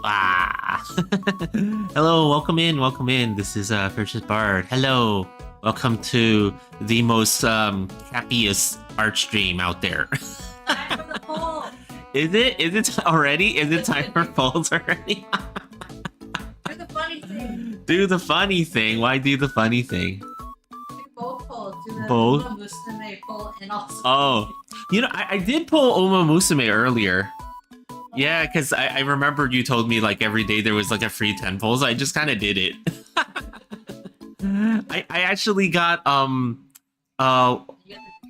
Ah. Hello, welcome in, welcome in. This is Fiercestbard. Hello. Welcome to the most happiest art stream out there. Time for the poll. Is it? Is it already? Is it time for polls already? Do the funny thing. Do the funny thing. Why do the funny thing? Do both polls. Do the Both? Musume poll and also. Oh, you know, I did pull Oma Musume earlier. Yeah, because I remembered you told me like every day there was like a free 10 polls. I just kind of did it. I actually got You got the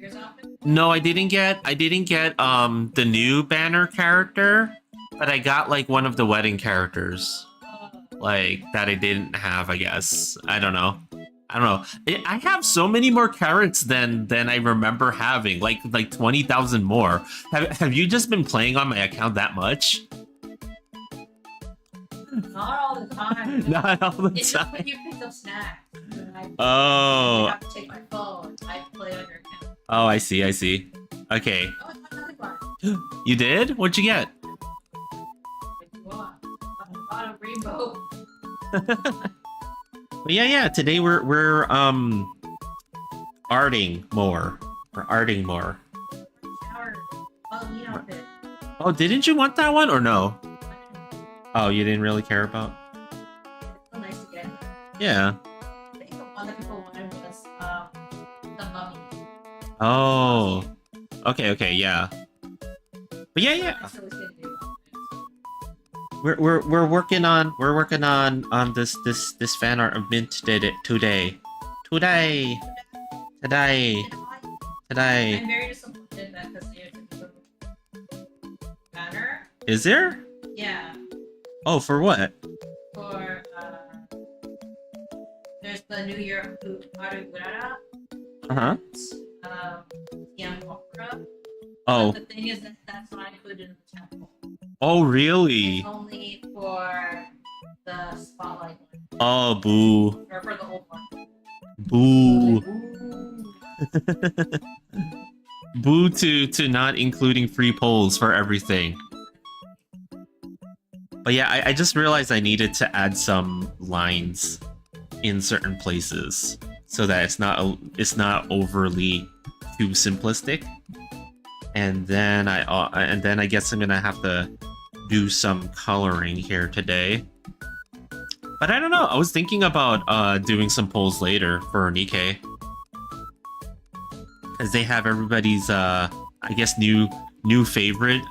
ears outfit? no, I didn't get the new banner character, but I got like one of the wedding characters. Like that I didn't have, I guess. I don't know. I have so many more carrots than I remember having, like 20,000 more. Have you just been playing on my account that much? Not all the time. Not all the It's just time. when you pick up snacks. I Oh, have to take my phone. I play on your account. oh, I see. Okay, Oh, it's another one. you did? What'd you get? What do you want? I got a rainbow. But yeah. Today we're arting more. We're arting more. Shower. Halloween outfit. Oh, didn't you want that one or no? Oh, you didn't really care about? It's so nice to get. Yeah. I think the one that people wanted was the mummy. Oh. Okay, yeah. But yeah. That's what I was gonna do. We're working on this fan art of Mint did it today. Today. I'm very disappointed that because there's a banner. Is there? Yeah, Oh, for what? for there's the New Year Arugurara. Uh-huh. Sakura. Oh. But the thing is that that's not included in the temple. Oh, really? It's only for the spotlight one, Oh, boo. or for the old one. Boo. Ooh. Boo to not including free polls for everything. But yeah, I just realized I needed to add some lines in certain places so that it's not overly too simplistic. And then I guess I'm gonna have to do some coloring here today. But I don't know. I was thinking about doing some polls later for Nikkei. Because they have everybody's I guess new favorite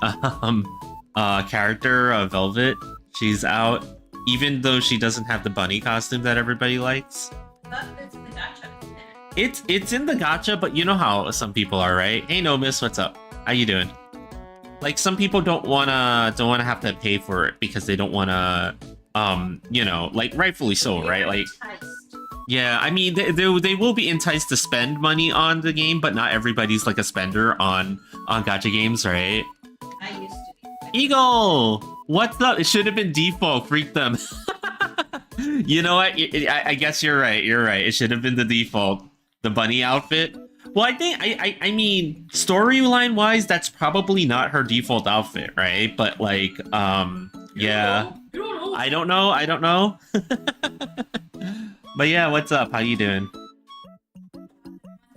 character, Velvet. She's out, even though she doesn't have the bunny costume that everybody likes. But it's in the gacha, isn't it? It's in the gacha, but you know how some people are, right? Hey, no, miss, what's up? How you doing? Like some people don't wanna have to pay for it because they don't wanna, you know, like rightfully so, right? Like, Enticed. yeah, I mean, they will be enticed to spend money on the game, but not everybody's like a spender on gacha games, right? I used to be. Eagle, what's up? It should have been default. Freak them. You know what? I guess you're right. You're right. It should have been the default, the bunny outfit. Well, I think I mean, storyline wise, that's probably not her default outfit, right? But like, yeah, You don't know. I don't know. But yeah, what's up? How you doing?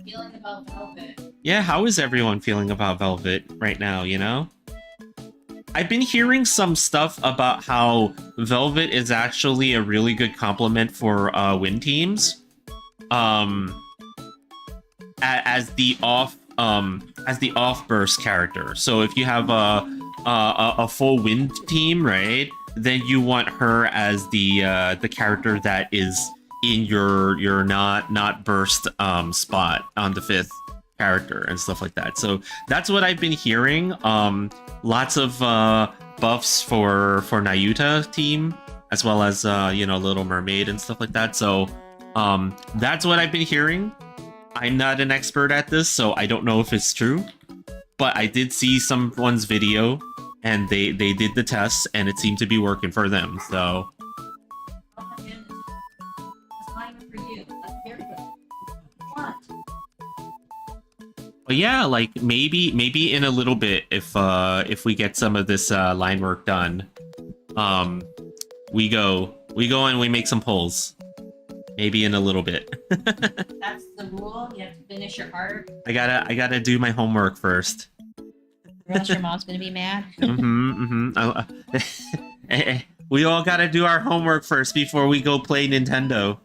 Feeling about Velvet. Yeah, how is everyone feeling about Velvet right now, you know? I've been hearing some stuff about how Velvet is actually a really good complement for win teams. As the off burst character. So if you have a full wind team, right? Then you want her as the character that is in your not burst spot on the 5th character and stuff like that. So that's what I've been hearing. Lots of buffs for Nayuta team, as well as you know, Little Mermaid and stuff like that. So that's what I've been hearing. I'm not an expert at this, so I don't know if it's true. But I did see someone's video, and they did the tests, and it seemed to be working for them. So Oh my goodness. That's not even for you. That's very good. What? but yeah, like maybe in a little bit, if we get some of this line work done, we go and we make some polls. Maybe in a little bit. That's the rule. You have to finish your art. I gotta do my homework first. Or else your mom's gonna be mad. We all gotta do our homework first before we go play Nintendo.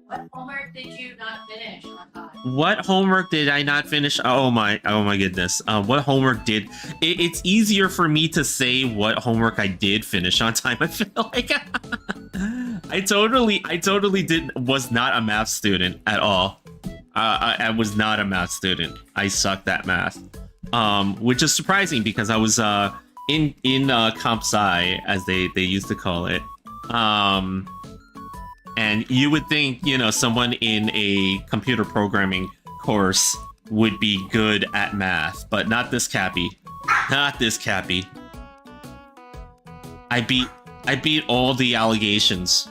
What homework did you not finish on time? What homework did I not finish? Oh my goodness. What homework did... It's easier for me to say what homework I did finish on time. I feel like I totally was not a math student at all. I was not a math student. I sucked at math. Which is surprising because I was in comp sci, as they used to call it. And you would think, you know, someone in a computer programming course would be good at math, but not this Cappy. Not this Cappy. I beat all the allegations.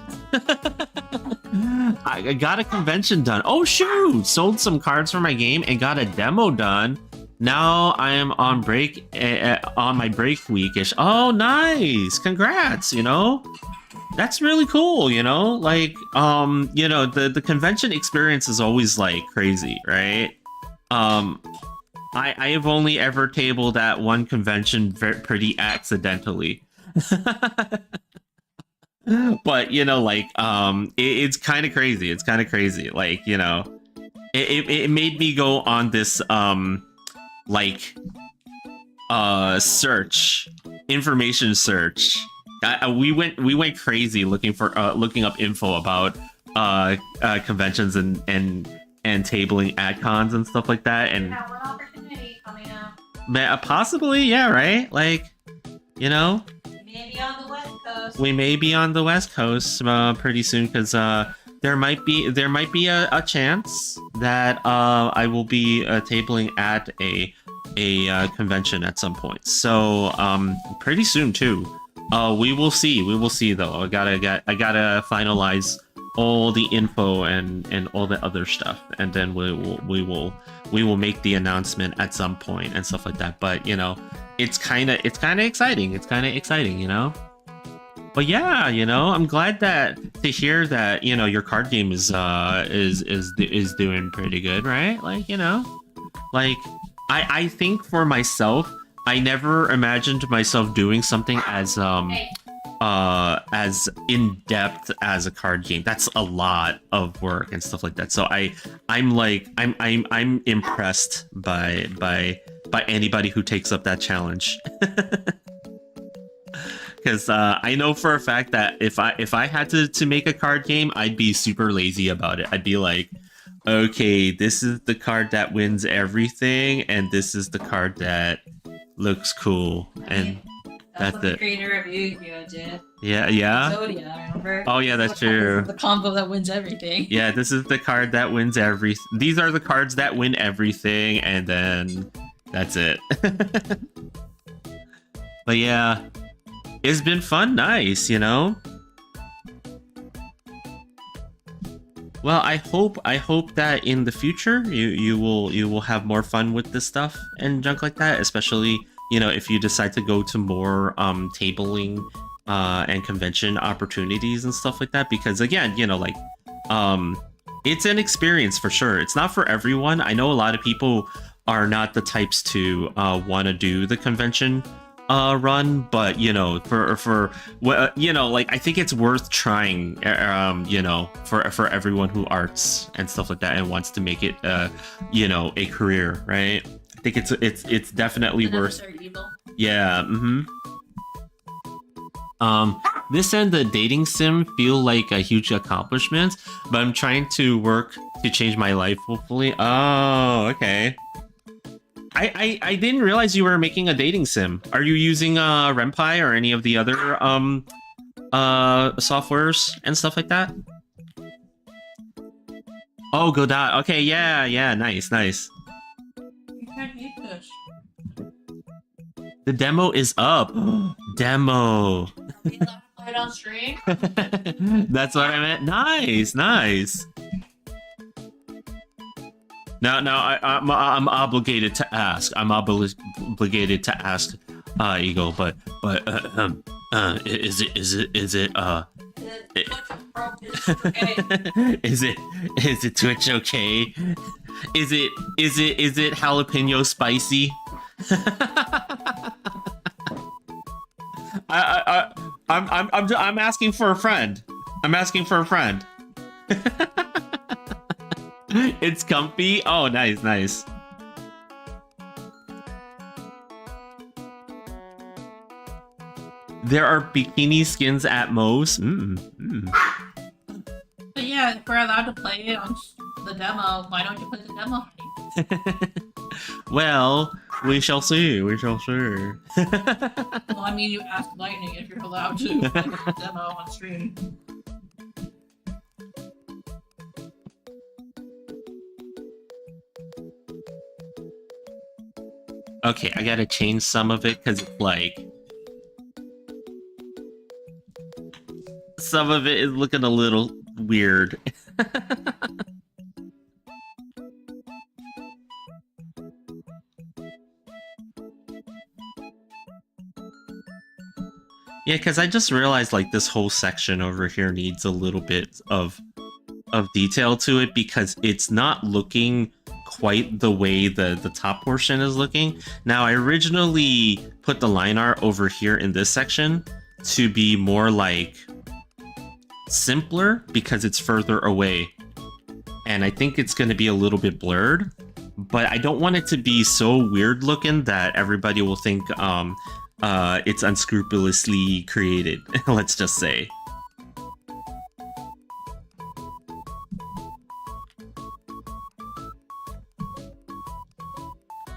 I got a convention done. Oh shoot! Sold some cards for my game and got a demo done. Now I am on break, on my break weekish. Oh, nice! Congrats! You know. That's really cool, you know? Like, you know, the convention experience is always, like, crazy, right? I have only ever tabled at one convention pretty accidentally. But, you know, like, it's kind of crazy. It's kind of crazy. Like, you know, it made me go on this, like, search, information search. We went crazy looking up info about conventions and tabling at cons and stuff like that. And one opportunity coming up. Possibly, yeah, right? Like, you know, We may be on the West Coast. we may be on the West Coast pretty soon because there might be a chance that I will be tabling at a convention at some point. So pretty soon too. We will see. We will see though. I gotta finalize all the info and all the other stuff, and then we will make the announcement at some point and stuff like that. But you know, it's kind of exciting. It's kind of exciting, you know. But yeah, you know, I'm glad to hear that, you know, your card game is doing pretty good, right? Like, you know, like I think for myself, I never imagined myself doing something as in depth as a card game. That's a lot of work and stuff like that. So I'm impressed by anybody who takes up that challenge. Because I know for a fact that if I had to make a card game, I'd be super lazy about it. I'd be like, okay, this is the card that wins everything, and this is the card that looks cool, and that's what the it. creator of Yu-Gi-Oh did. Yeah. Zodia, remember? Oh yeah, that's true. The combo that wins everything. Yeah, this is the card that wins These are the cards that win everything, and then that's it. But yeah, it's been fun, nice, you know. Well, I hope that in the future you will have more fun with this stuff and junk like that, especially, you know, if you decide to go to more tabling and convention opportunities and stuff like that, because again, you know, like it's an experience for sure. It's not for everyone. I know a lot of people are not the types to want to do the convention run, but you know, for you know, like I think it's worth trying, you know, for everyone who arts and stuff like that and wants to make it you know, a career, right? I think it's definitely worth. Yeah. This and the dating sim feel like a huge accomplishment, but I'm trying to work to change my life, hopefully. Oh, okay. I didn't realize you were making a dating sim. Are you using Ren'Py or any of the other softwares and stuff like that? Oh, Godot. Okay, yeah, nice. The demo is up. Demo. Right on stream. That's what I meant. Nice. No, I'm obligated to ask. I'm obligated to ask, Eagle. But is it is it Twitch okay? Is it jalapeno spicy? I'm asking for a friend. I'm asking for a friend. It's comfy. Oh, nice. There are bikini skins at most. But yeah, if we're allowed to play it on the demo, why don't you put the demo? Well, we shall see. Well, I mean, you ask Lightning if you're allowed to play the demo on stream. Okay, I gotta change some of it because it's like some of it is looking a little weird. Yeah, because I just realized like this whole section over here needs a little bit of detail to it because it's not looking quite the way the top portion is looking. Now, I originally put the line art over here in this section to be more like simpler because it's further away. And I think it's going to be a little bit blurred, but I don't want it to be so weird looking that everybody will think it's unscrupulously created, let's just say.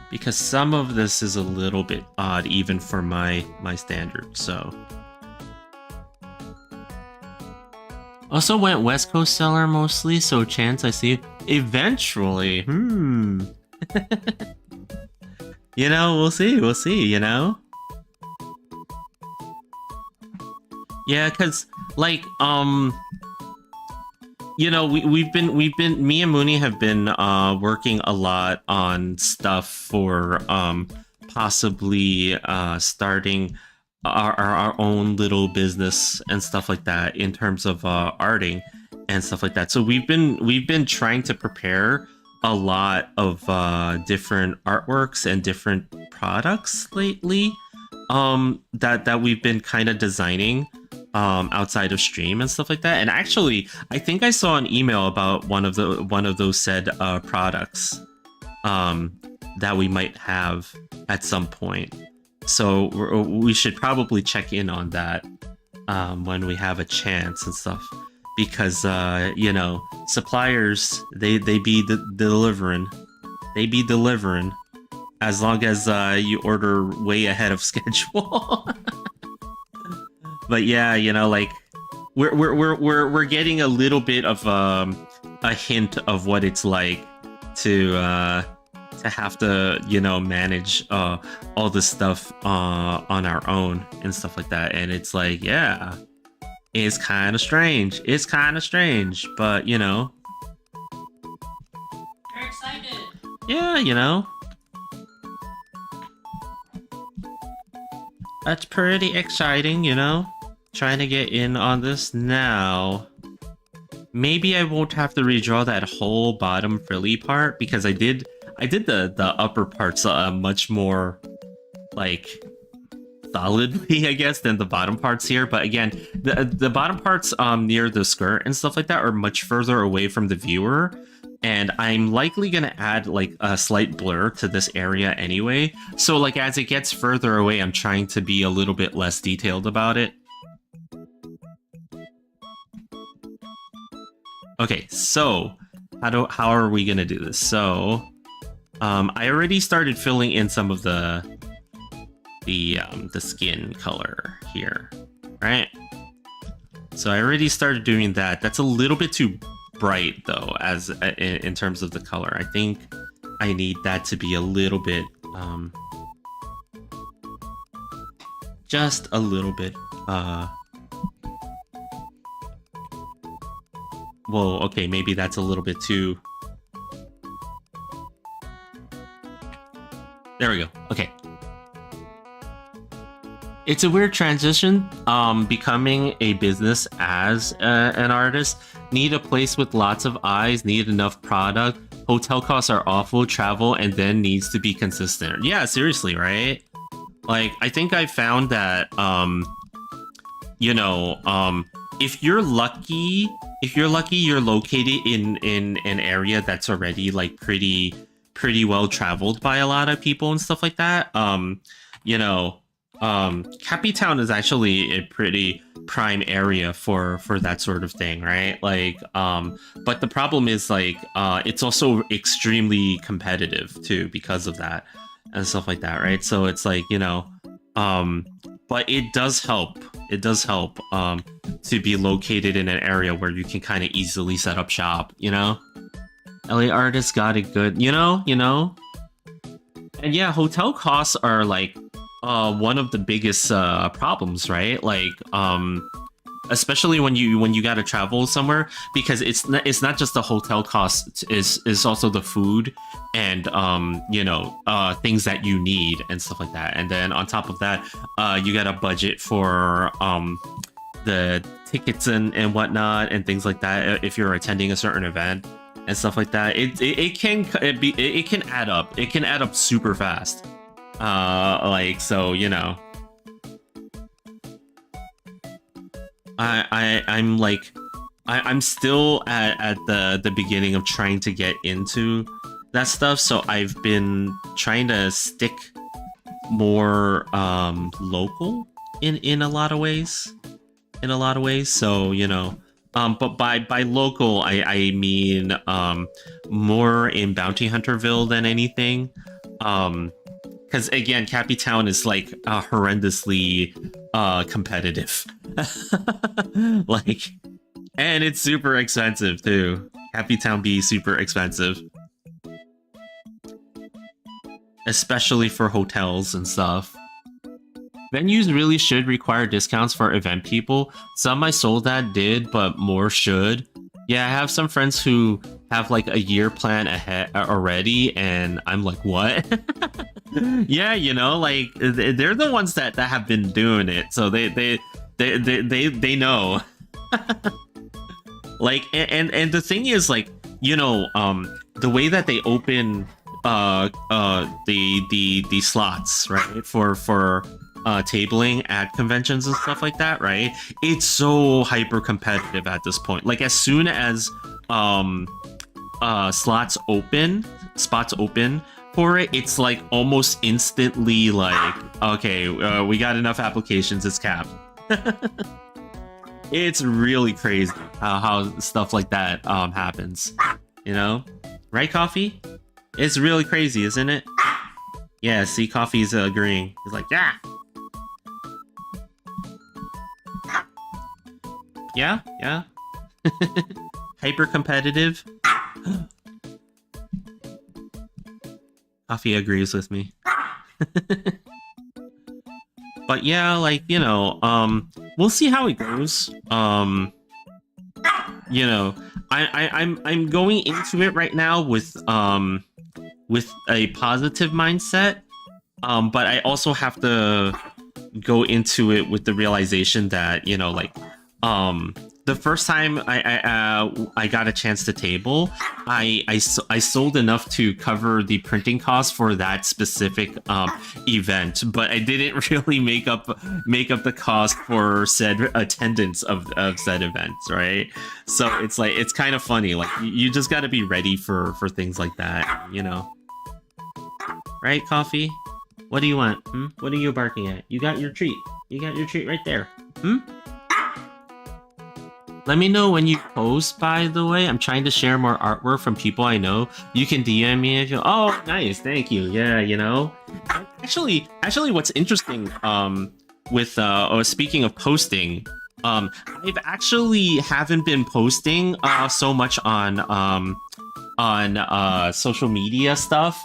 Because some of this is a little bit odd even for my standards, so. Also went West Coast seller mostly, so chance I see eventually. You know, we'll see, you know? Yeah, cause like you know, we've been me and Mooney have been working a lot on stuff for possibly starting our own little business and stuff like that in terms of arting and stuff like that. So we've been trying to prepare a lot of different artworks and different products lately that we've been kind of designing outside of stream and stuff like that. And actually, I think I saw an email about one of those said products that we might have at some point. So we should probably check in on that when we have a chance and stuff, because you know, suppliers they be delivering as long as you order way ahead of schedule. But yeah, you know, like we're getting a little bit of a hint of what it's like to have to, you know, manage all this stuff on our own and stuff like that. And it's like, yeah, it's kind of strange. But you know, Very excited. yeah, you know, that's pretty exciting, you know. Trying to get in on this now. Maybe I won't have to redraw that whole bottom frilly part because I did the upper parts much more like solidly, I guess, than the bottom parts here. But again, the bottom parts near the skirt and stuff like that are much further away from the viewer, and I'm likely gonna add like a slight blur to this area anyway. So like as it gets further away, I'm trying to be a little bit less detailed about it. Okay, so how are we gonna do this? So I already started filling in some of the skin color here, right? So I already started doing that. That's a little bit too bright though, as in terms of the color. I think I need that to be a little bit just a little bit well, okay, maybe that's a little bit too There we go. Okay. It's a weird transition, becoming a business as an artist. Need a place with lots of eyes, need enough product. Hotel costs are awful, travel, and then needs to be consistent. Yeah, seriously, right? Like, I think I found that, you know, if you're lucky, you're located in an area that's already like pretty well traveled by a lot of people and stuff like that. You know, Happy Town is actually a pretty prime area for that sort of thing, right? Like, but the problem is like, it's also extremely competitive too because of that and stuff like that, right? So it's like, you know, but it does help. It does help to be located in an area where you can kind of easily set up shop, you know? LA artists got it good, you know? And yeah, hotel costs are like one of the biggest problems, right? Like, especially when you gotta travel somewhere, because it's not just the hotel cost, is also the food and you know, things that you need and stuff like that. And then on top of that, you gotta budget for the tickets and whatnot and things like that if you're attending a certain event and stuff like that. It can add up. It can add up super fast. Like, so, you know, I'm like, I'm still at the beginning of trying to get into that stuff, so I've been trying to stick more local in a lot of ways. So, you know, but by local I mean more in Bounty Hunterville than anything. Because again, Cappy Town is like horrendously competitive. Like, and it's super expensive too. Cappy Town be super expensive, especially for hotels and stuff. Venues really should require discounts for event people. Some I sold at did, but more should. Yeah, I have some friends who have like a year plan ahead already, and I'm like, what? Yeah, you know, like they're the ones that have been doing it, so they know. Like, and the thing is, like, you know, the way that they open the slots, right, for tabling at conventions and stuff like that, right? It's so hyper competitive at this point. Like, as soon as spots open for it, it's like almost instantly like, okay, we got enough applications, it's capped. It's really crazy how stuff like that happens, you know? Right, Coffee? It's really crazy, isn't it? Yeah, see, Coffee's agreeing. He's like, yeah. Yeah. Hyper competitive. Coffee agrees with me. But yeah, like, you know, we'll see how it goes. You know, I'm going into it right now with a positive mindset. But I also have to go into it with the realization that, you know, like, the first time I got a chance to table, I sold enough to cover the printing costs for that specific event, but I didn't really make up the cost for said attendance of said events, right? So it's like, it's kind of funny. Like, you just got to be ready for things like that, you know? Right, Coffee? What do you want? What are you barking at? You got your treat. You got your treat right there. Let me know when you post, by the way. I'm trying to share more artwork from people I know. You can DM me if you... Oh, nice. Thank you. Yeah, you know. Actually, what's interesting, with, speaking of posting, I've actually haven't been posting, so much on social media stuff,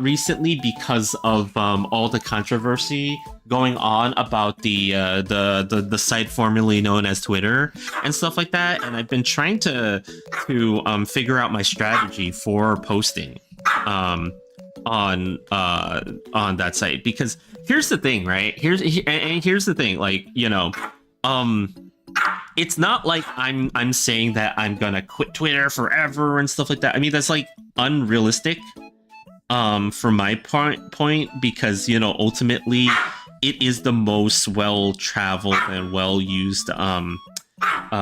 recently because of, all the controversy going on about the site formerly known as Twitter and stuff like that, and I've been trying to figure out my strategy for posting. on that site. Because here's the thing, right? Here's the thing, like, you know, it's not like I'm saying that I'm gonna quit Twitter forever and stuff like that. I mean, that's like unrealistic from my point, because, you know, ultimately it is the most well-traveled and well-used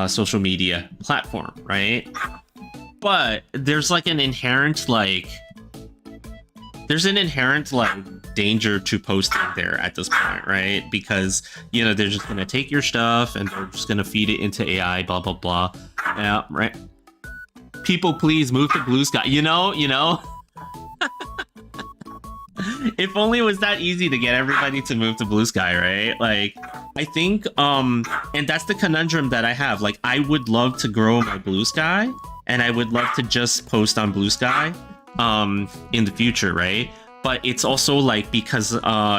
social media platform, right? But there's like an inherent like danger to posting there at this point, right? Because, you know, they're just gonna take your stuff and they're just gonna feed it into AI, blah blah blah. Yeah, right. People, please move to Blue Sky. You know. If only it was that easy to get everybody to move to Blue Sky, right? Like, I think, and that's the conundrum that I have. Like, I would love to grow my Blue Sky, and I would love to just post on Blue Sky, in the future, right? But it's also like, because,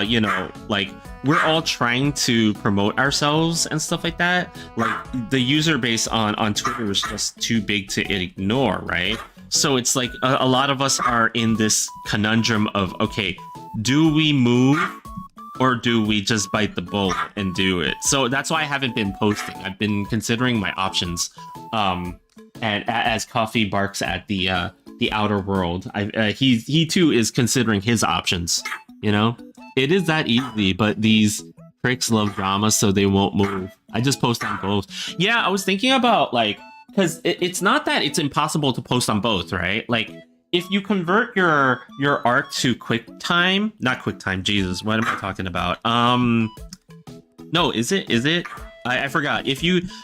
you know, like, we're all trying to promote ourselves and stuff like that. Like, the user base on Twitter is just too big to ignore, right? So it's like a lot of us are in this conundrum of, okay, do we move or do we just bite the bullet and do it? So that's why I haven't been posting. I've been considering my options. And as Coffee barks at the outer world, he too is considering his options. You know, it is that easy, but these pricks love drama, so they won't move. I just post on both. Yeah, I was thinking about, like, because it's not that it's impossible to post on both, right? Like, if you convert your art to QuickTime, not QuickTime, Jesus, what am I talking about? No, is it? I forgot.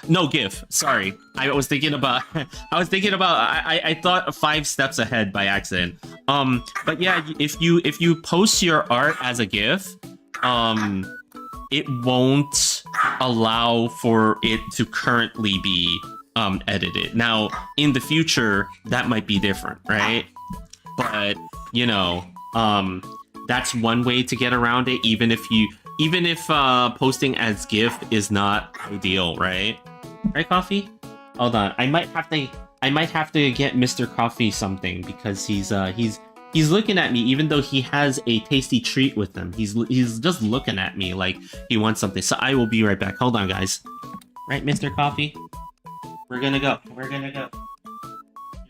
No, GIF. Sorry, I was thinking about. I thought 5 steps ahead by accident. But yeah, if you post your art as a GIF, it won't allow for it to currently be edited. Now, in the future, that might be different, right? But, you know, that's one way to get around it, even if posting as GIF is not ideal, right? Right, Coffee? Hold on. I might have to get Mr. Coffee something, because he's looking at me, even though he has a tasty treat with him. He's just looking at me like he wants something. So I will be right back. Hold on, guys. Right, Mr. Coffee? We're gonna go. You're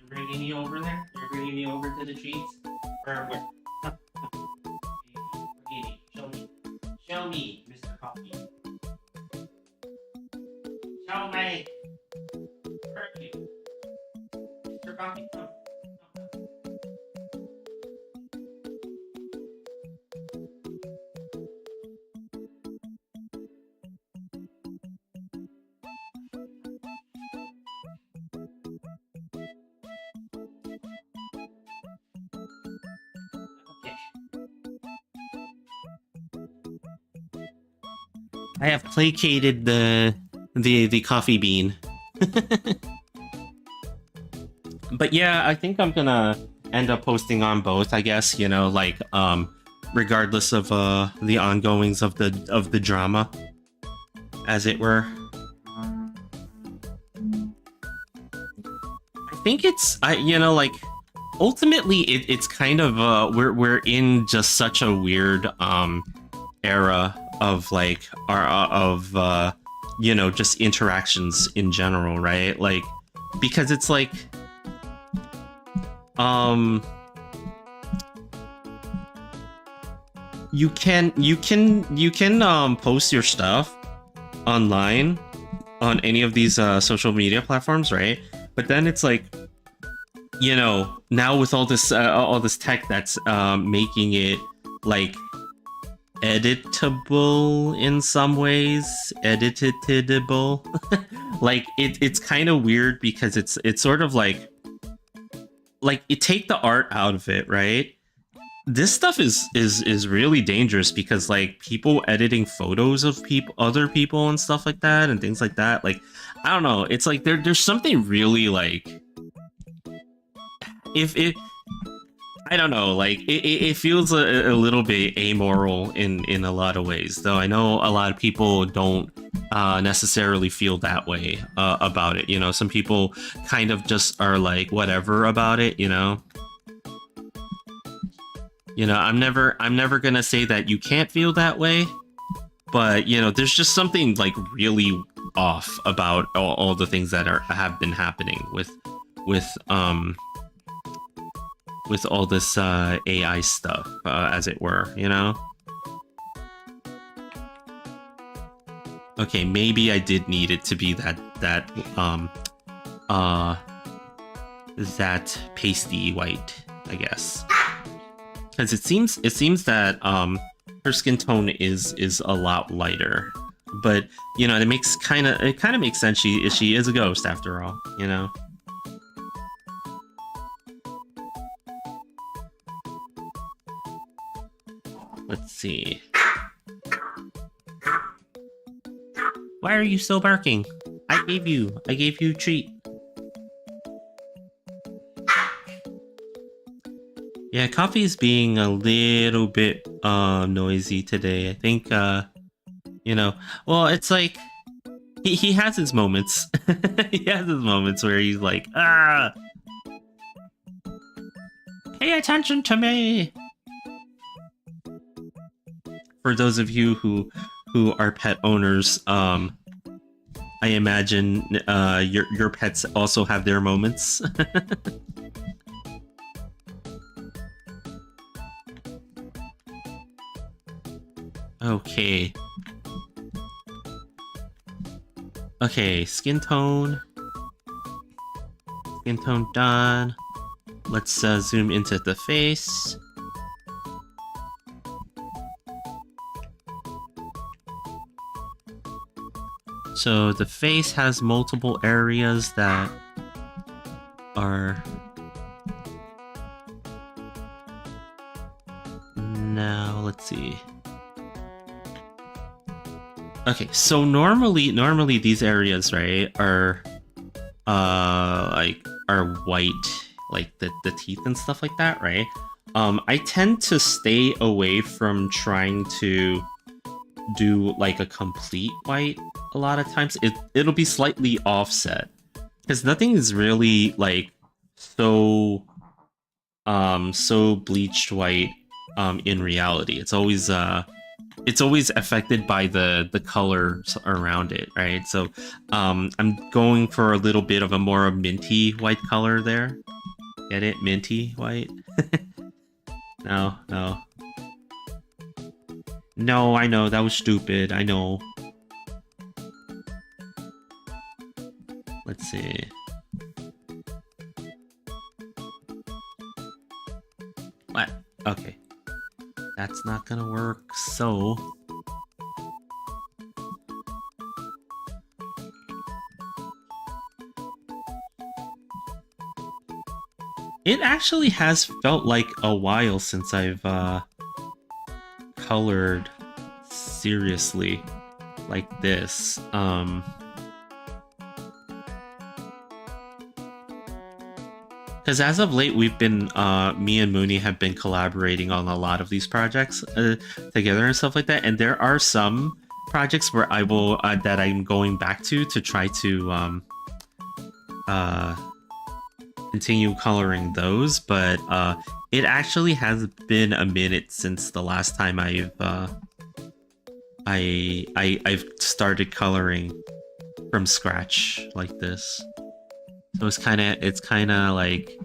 bringing me over there? You're bringing me over to the treats? Where? Show me, Mr. Coffee. Show me. Where are you? Mr. Coffee, come. I have placated the coffee bean. But yeah, I think I'm gonna end up posting on both, I guess, you know, like, regardless of the ongoings of the drama, as it were. I think you know, like, ultimately it's kind of we're in just such a weird era of, like, our you know, just interactions in general, right? Like, because it's like, you can post your stuff online on any of these social media platforms, right? But then it's like, you know, now with all this tech that's making it, like, editable in some ways, editable. Like, it's kind of weird, because it's sort of like you take the art out of it, right? This stuff is really dangerous, because, like, people editing photos of other people and stuff like that and things like that, like, I don't know, it's like there's something really, like, if I don't know, like, it feels a little bit amoral in a lot of ways, though I know a lot of people don't necessarily feel that way about it, you know. Some people kind of just are like whatever about it, you know. You know, I'm never gonna say that you can't feel that way, but you know, there's just something like really off about all the things that have been happening with with all this AI stuff, as it were, you know. Okay, maybe I did need it to be that pasty white, I guess. Because it seems that her skin tone is a lot lighter, but you know, it kind of makes sense. She is a ghost after all, you know. Let's see. Why are you still barking? I gave you a treat. Yeah, Coffee's being a little bit noisy today. I think you know, well, it's like he has his moments. He has his moments where he's like, ah, pay attention to me. For those of you who are pet owners, I imagine your pets also have their moments. Okay. Okay, skin tone. Skin tone done. Let's zoom into the face. So the face has multiple areas that are... Now, let's see. Okay, so normally these areas, right, are white, like the teeth and stuff like that, right? I tend to stay away from trying to do like a complete white a lot of times. It'll be slightly offset because nothing is really like so bleached white in reality. It's always affected by the colors around it, right? So I'm going for a little bit of a more minty white color there. Get it? Minty white? No. No, I know, that was stupid, I know. Let's see. What? Okay. That's not gonna work, so... It actually has felt like a while since I've colored seriously like this. Because as of late, we've been, me and Mooney have been collaborating on a lot of these projects together and stuff like that. And there are some projects where I will, that I'm going back to try to continue coloring those. But it actually has been a minute since the last time I've started coloring from scratch like this. So it's kind of like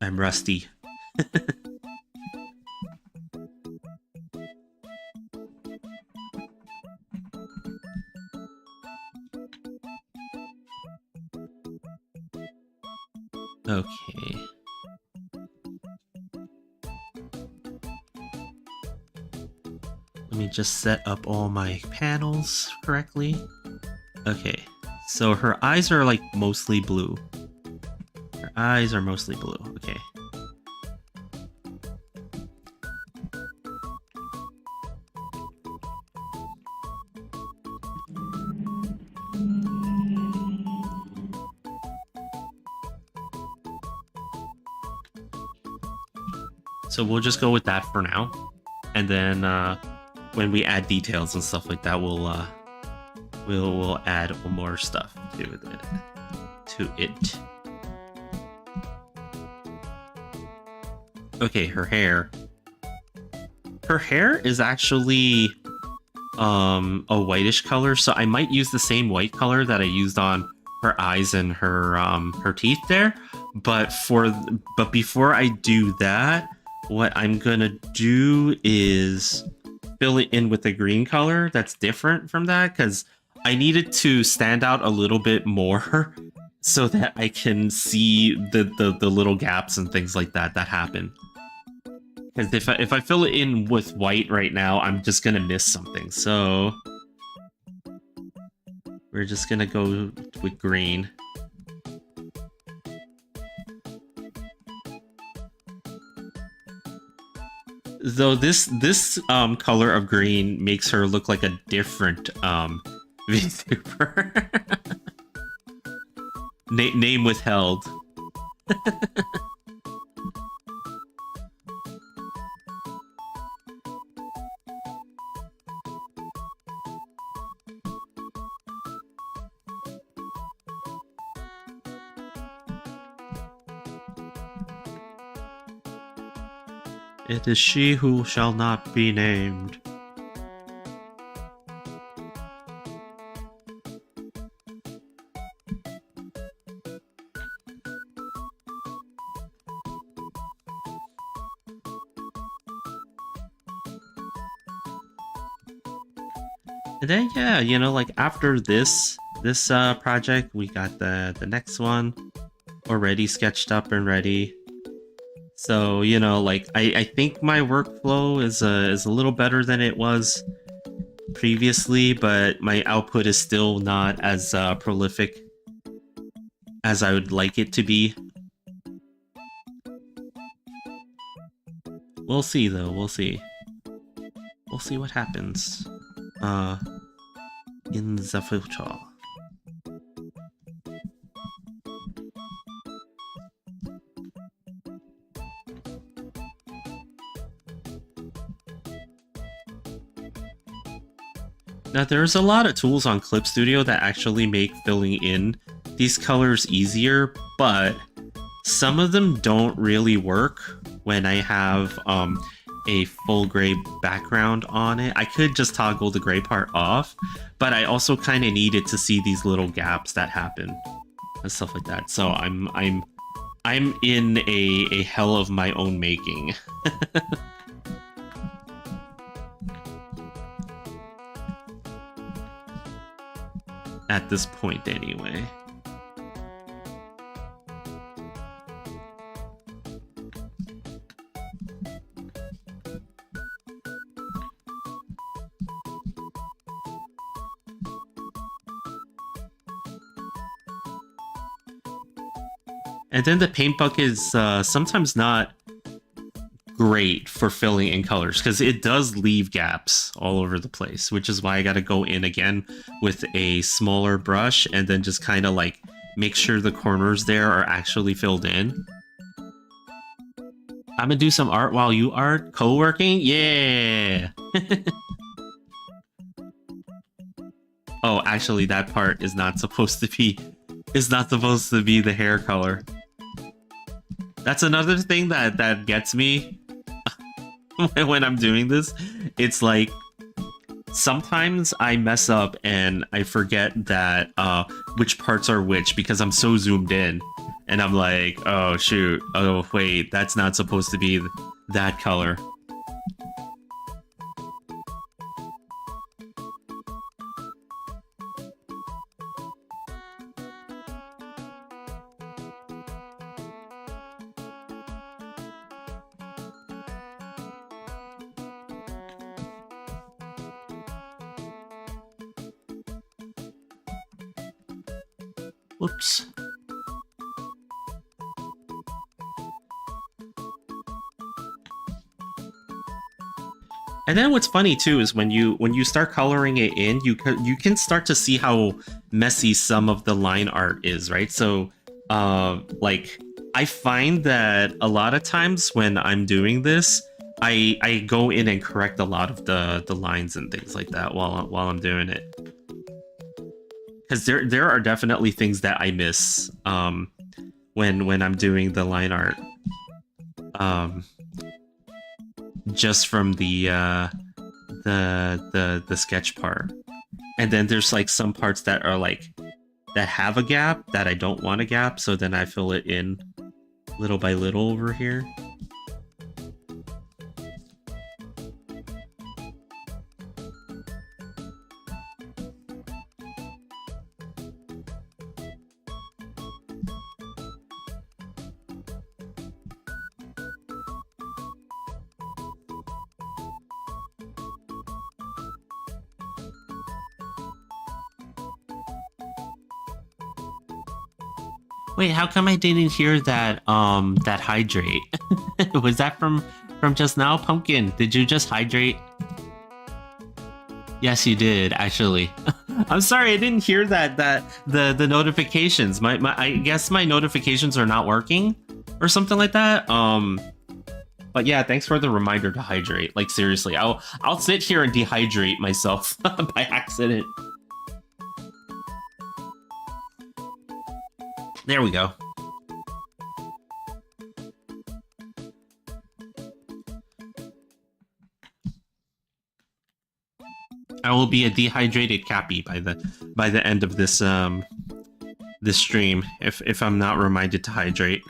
I'm rusty. Okay. Let me just set up all my panels correctly. Okay, so her eyes are like mostly blue. Her eyes are mostly blue, okay. So we'll just go with that for now. And then when we add details and stuff like that, we'll add more stuff to it. to it. Okay, her hair. Her hair is actually a whitish color, so I might use the same white color that I used on her eyes and her teeth there. But before I do that, what I'm gonna do is fill it in with a green color that's different from that, because I need it to stand out a little bit more so that I can see the little gaps and things like that happen. Because if I fill it in with white right now, I'm just gonna miss something. So we're just gonna go with green. Though this color of green makes her look like a different VTuber. Name withheld. It is she who shall not be named. And then yeah, you know, like after this project, we got the next one already sketched up and ready. So, you know, like I think my workflow is a little better than it was previously, but my output is still not as prolific as I would like it to be. We'll see though, we'll see. We'll see what happens in the future. Now, there's a lot of tools on Clip Studio that actually make filling in these colors easier, but some of them don't really work when I have a full gray background on it. I could just toggle the gray part off, but I also kind of needed to see these little gaps that happen and stuff like that. So I'm in a hell of my own making. At this point, anyway. And then the paint bucket is sometimes not great for filling in colors because it does leave gaps all over the place, which is why I got to go in again with a smaller brush and then just kind of like make sure the corners there are actually filled in. I'm gonna do some art while you are co-working. Yeah. Oh, actually that part is not supposed to be the hair color. That's another thing that gets me when I'm doing this. It's like sometimes I mess up and I forget that which parts are which because I'm so zoomed in, and I'm like, oh shoot, oh wait, that's not supposed to be that color. Whoops. And then what's funny too is when you start coloring it in, you can start to see how messy some of the line art is, right? So like I find that a lot of times when I'm doing this, I go in and correct a lot of the lines and things like that while I'm doing it. because there are definitely things that I miss when I'm doing the line art, just from the sketch part. And then there's like some parts that are like that have a gap that I don't want a gap, so then I fill it in little by little over here. Wait, how come I didn't hear that that hydrate? Was that from just now? Pumpkin, did you just hydrate? Yes, you did, actually. I'm sorry, I didn't hear that the notifications. My I guess my notifications are not working or something like that. But yeah, thanks for the reminder to hydrate. Like seriously, I'll sit here and dehydrate myself by accident. There we go. I will be a dehydrated Cappy by the end of this this stream if I'm not reminded to hydrate.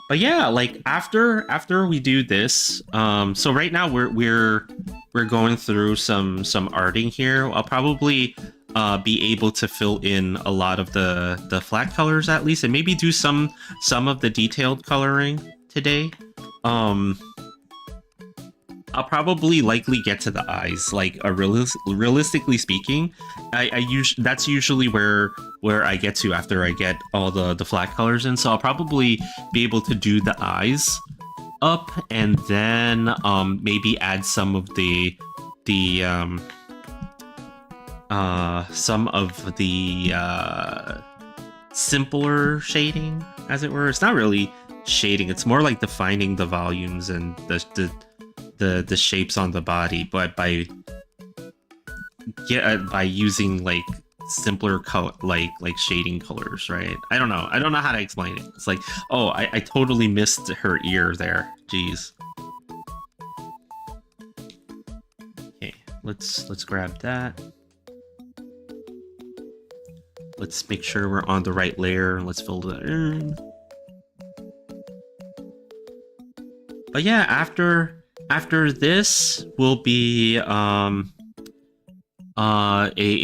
But yeah, like after we do this, so right now we're going through some arting here. I'll probably be able to fill in a lot of the flat colors at least, and maybe do some of the detailed coloring today. I'll probably likely get to the eyes. Like realistically speaking, that's usually where I get to after I get all the flat colors in. So I'll probably be able to do the eyes up, and then maybe add some of the simpler shading, as it were. It's not really shading, it's more like defining the volumes and the shapes on the body, but by using like simpler color, like shading colors, right? I don't know how to explain it. It's like, oh, I totally missed her ear there. Jeez. Okay, let's grab that. Let's make sure we're on the right layer. Let's fill that in. But yeah, after this will be a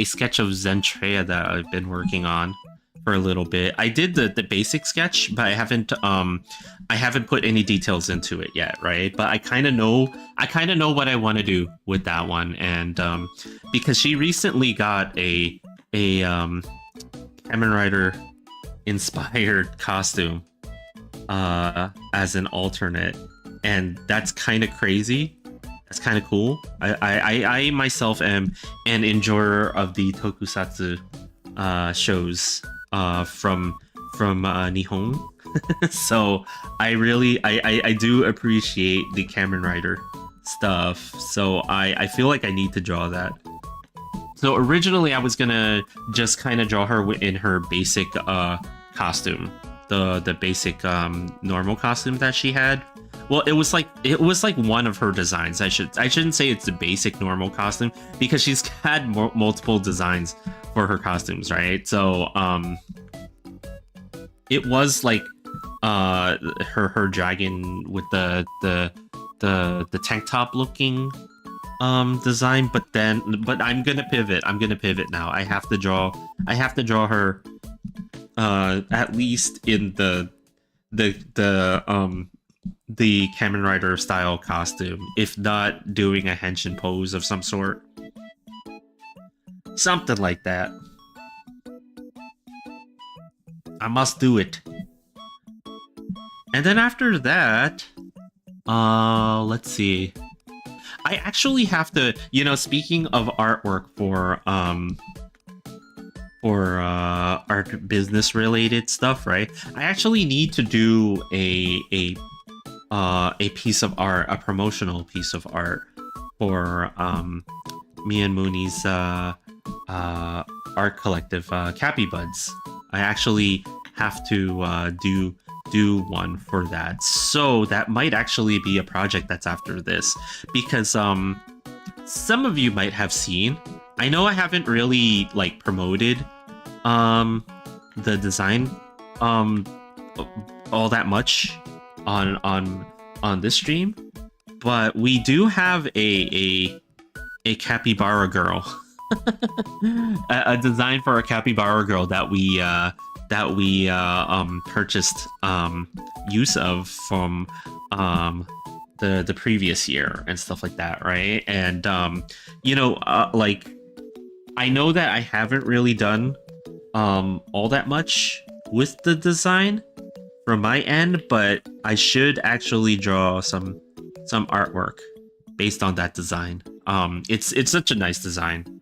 sketch of Zentrea that I've been working on for a little bit. I did the basic sketch, but I haven't put any details into it yet, right? But I kind of know what I want to do with that one, and because she recently got a Kamen Rider inspired costume as an alternate, and that's kind of crazy. That's kind of cool. I myself am an enjoyer of the tokusatsu shows from Nihon. So I do appreciate the Kamen Rider stuff. So I feel like I need to draw that. So originally I was gonna just kind of draw her in her basic costume, the basic normal costume that she had. Well, it was like one of her designs. I shouldn't say it's the basic normal costume, because she's had multiple designs for her costumes, right? So it was like her dragon with the tank top looking design, but I'm gonna pivot now. I have to draw her at least in the Kamen Rider style costume, if not doing a henshin pose of some sort, something like that. I must do it. And then after that, let's see, I actually have to, speaking of artwork for art business related stuff, right? I actually need to do a piece of art, a promotional piece of art for me and Mooney's art collective, Cappy Buds. I actually have to do one for that. So that might actually be a project that's after this, because some of you might have seen. I know I haven't really like promoted the design all that much on this stream, but we do have a capybara girl. A design for a capybara girl that we purchased use of from the previous year and stuff like that, right? And like, I know that I haven't really done all that much with the design from my end, but I should actually draw some artwork based on that design. It's such a nice design.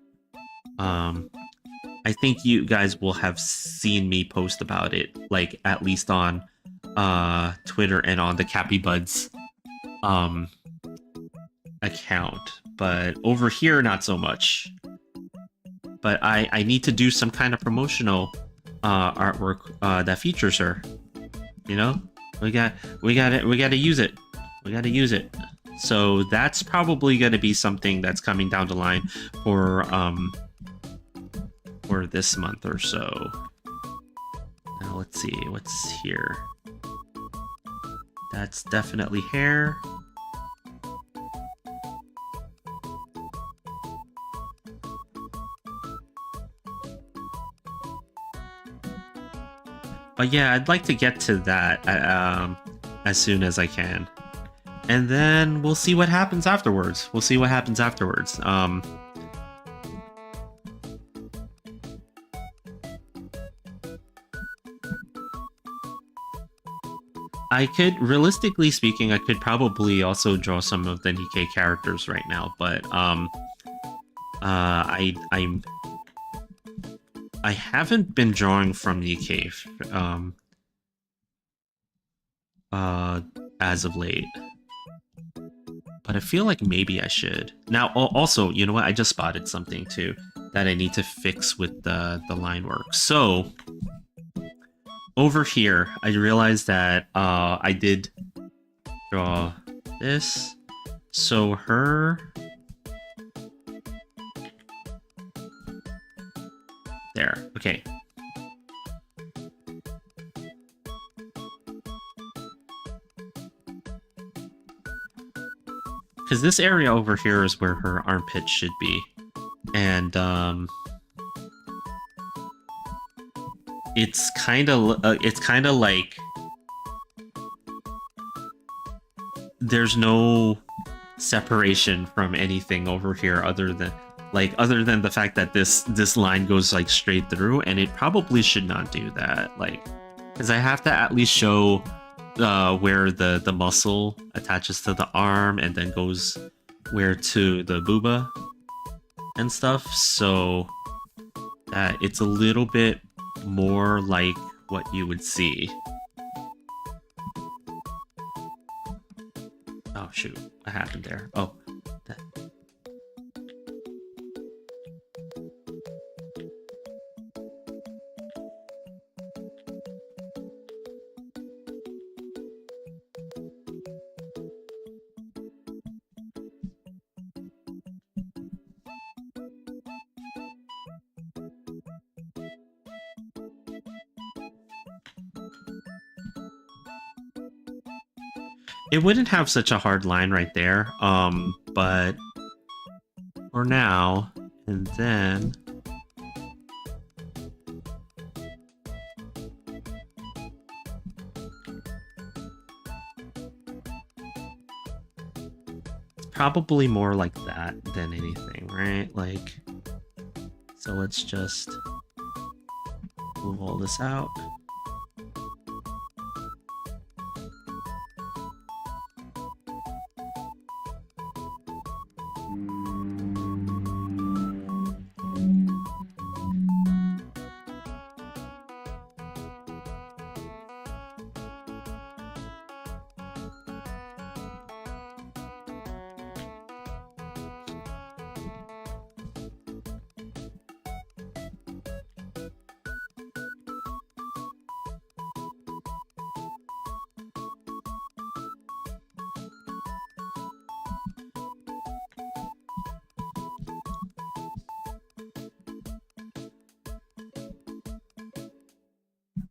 I think you guys will have seen me post about it, like at least on Twitter and on the Cappy Buds account, but over here not so much. But I need to do some kind of promotional artwork that features her. You know, we gotta use it. We gotta use it. So that's probably gonna be something that's coming down the line for this month or so. Now let's see what's here. That's definitely hair. But yeah, I'd like to get to that as soon as I can. And then we'll see what happens afterwards. I could, realistically speaking, I could probably also draw some of the Nikkei characters right now, but I haven't been drawing from Nikkei as of late, but I feel like maybe I should. Now, also, you know what? I just spotted something too that I need to fix with the line work. So over here, I realized that I did draw this. So her... There. Okay. Because this area over here is where her armpit should be. And it's kind of like there's no separation from anything over here other than the fact that this line goes like straight through, and it probably should not do that, like, because I have to at least show where the muscle attaches to the arm and then goes where to the booba and stuff, so that it's a little bit more like what you would see. Oh shoot, what happened there? Oh, that. It wouldn't have such a hard line right there, but for now, and then it's probably more like that than anything, right? Like, so let's just move all this out.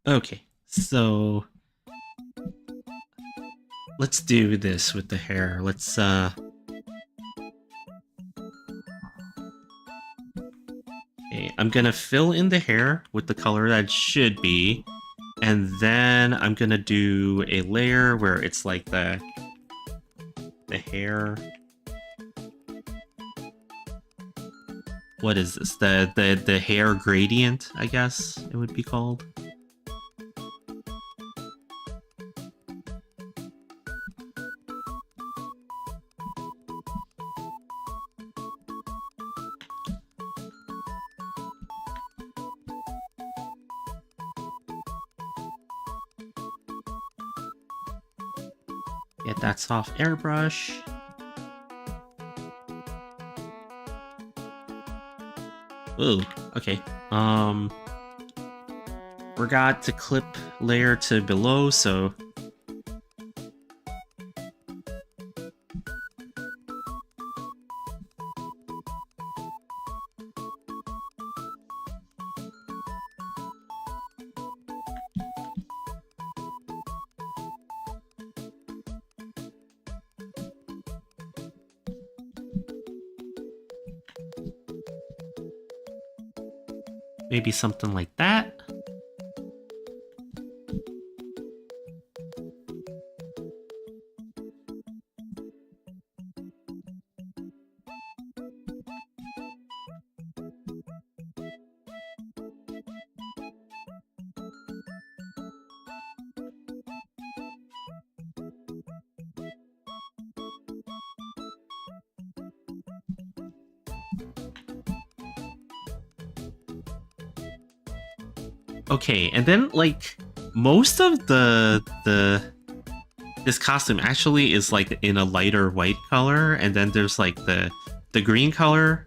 Okay, so let's do this with the hair. Let's okay, I'm gonna fill in the hair with the color that it should be, and then I'm gonna do a layer where it's like the hair. What is this? The hair gradient, I guess it would be called. Get that soft airbrush. Ooh, okay. Forgot to clip layer to below, so maybe something like that. Okay, and then like most of this costume actually is like in a lighter white color, and then there's like the green color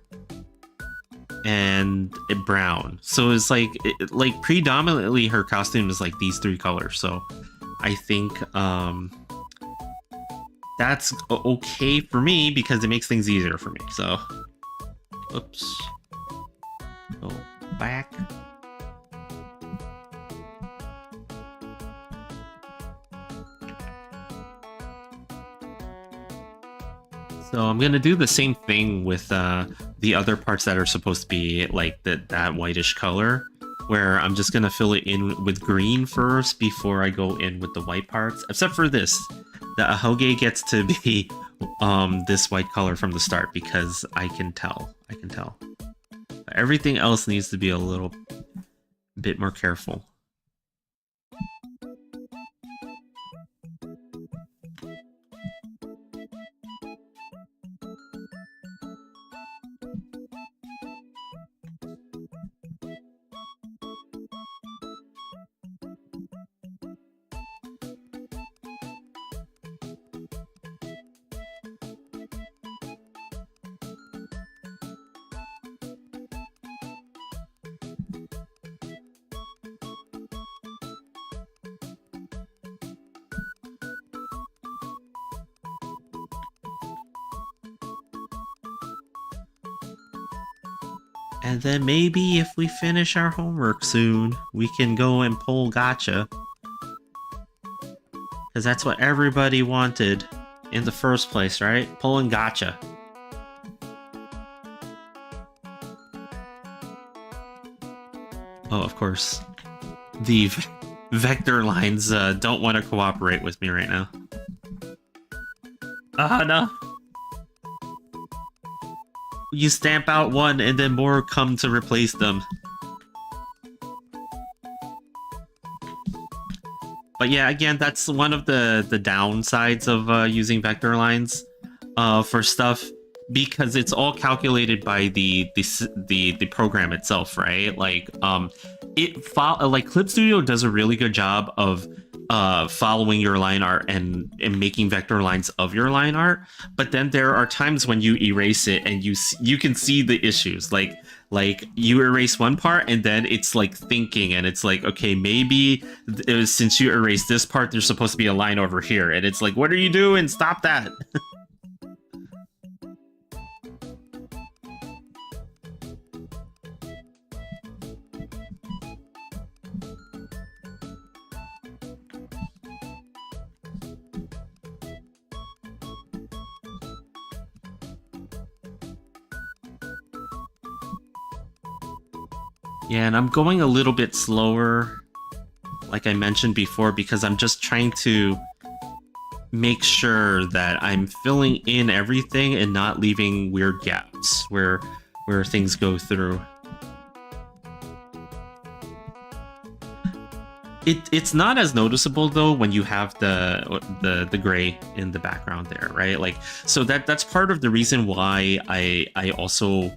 and brown. So it's like like predominantly her costume is like these three colors. So I think that's okay for me because it makes things easier for me. So oops. Go back. So I'm gonna do the same thing with the other parts that are supposed to be like that whitish color, where I'm just gonna fill it in with green first before I go in with the white parts. Except for this, the ahoge gets to be this white color from the start because I can tell. But everything else needs to be a little bit more careful. And then maybe if we finish our homework soon, we can go and pull gacha. Because that's what everybody wanted in the first place, right? Pulling gacha. Oh, of course. The vector lines don't want to cooperate with me right now. No. You stamp out one and then more come to replace them. But yeah, again, that's one of the downsides of using vector lines for stuff, because it's all calculated by the program itself, right? Like like Clip Studio does a really good job of following your line art and making vector lines of your line art, but then there are times when you erase it and you can see the issues, like you erase one part and then it's like thinking, and it's like, okay, maybe since you erased this part there's supposed to be a line over here, and it's like, what are you doing? Stop that. Yeah, and I'm going a little bit slower, like I mentioned before, because I'm just trying to make sure that I'm filling in everything and not leaving weird gaps where things go through. It's not as noticeable though when you have the gray in the background there, right? Like, so that's part of the reason why I also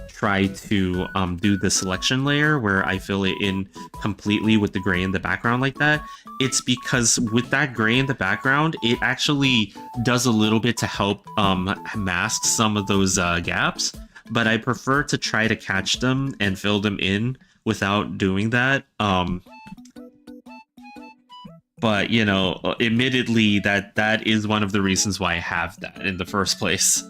try to do the selection layer where I fill it in completely with the gray in the background like that. It's because with that gray in the background, it actually does a little bit to help mask some of those gaps, but I prefer to try to catch them and fill them in without doing that. But, you know, admittedly, that is one of the reasons why I have that in the first place.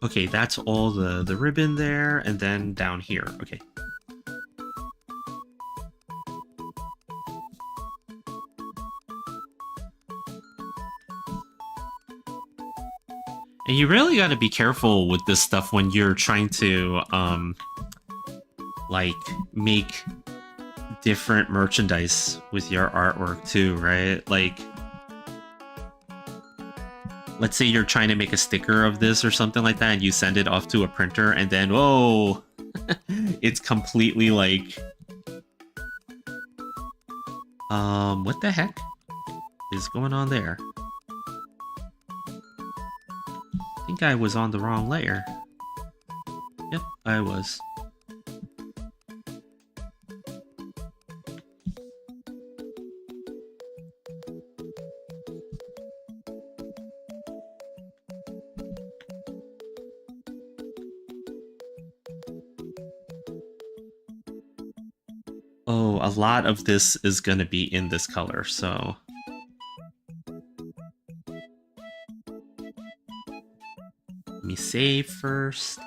Okay, that's all the ribbon there, and then down here. Okay. And you really got to be careful with this stuff when you're trying to, like, make different merchandise with your artwork too, right? Like, let's say you're trying to make a sticker of this or something like that, and you send it off to a printer, and then, whoa, it's completely like, what the heck is going on there? I think I was on the wrong layer. Yep, I was. Oh, a lot of this is going to be in this color, so... Let me save first.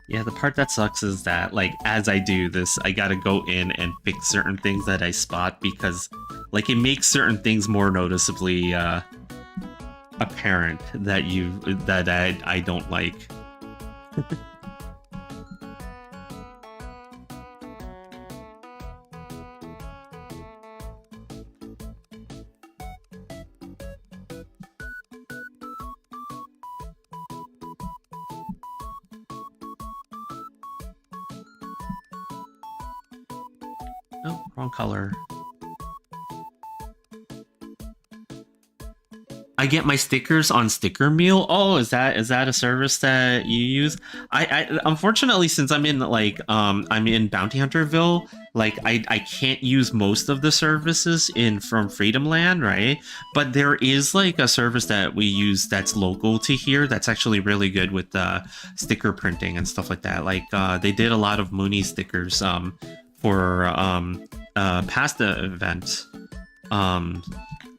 Yeah, the part that sucks is that, like, as I do this, I gotta go in and fix certain things that I spot because, like, it makes certain things more noticeably apparent that I don't like. Oh, wrong color. I get my stickers on Sticker Meal. Oh, is that a service that you use? I unfortunately, since I'm in like I'm in Bounty Hunterville, like I can't use most of the services from Freedom Land, right? But there is like a service that we use that's local to here that's actually really good with sticker printing and stuff like that. Like they did a lot of Mooney stickers for past the event.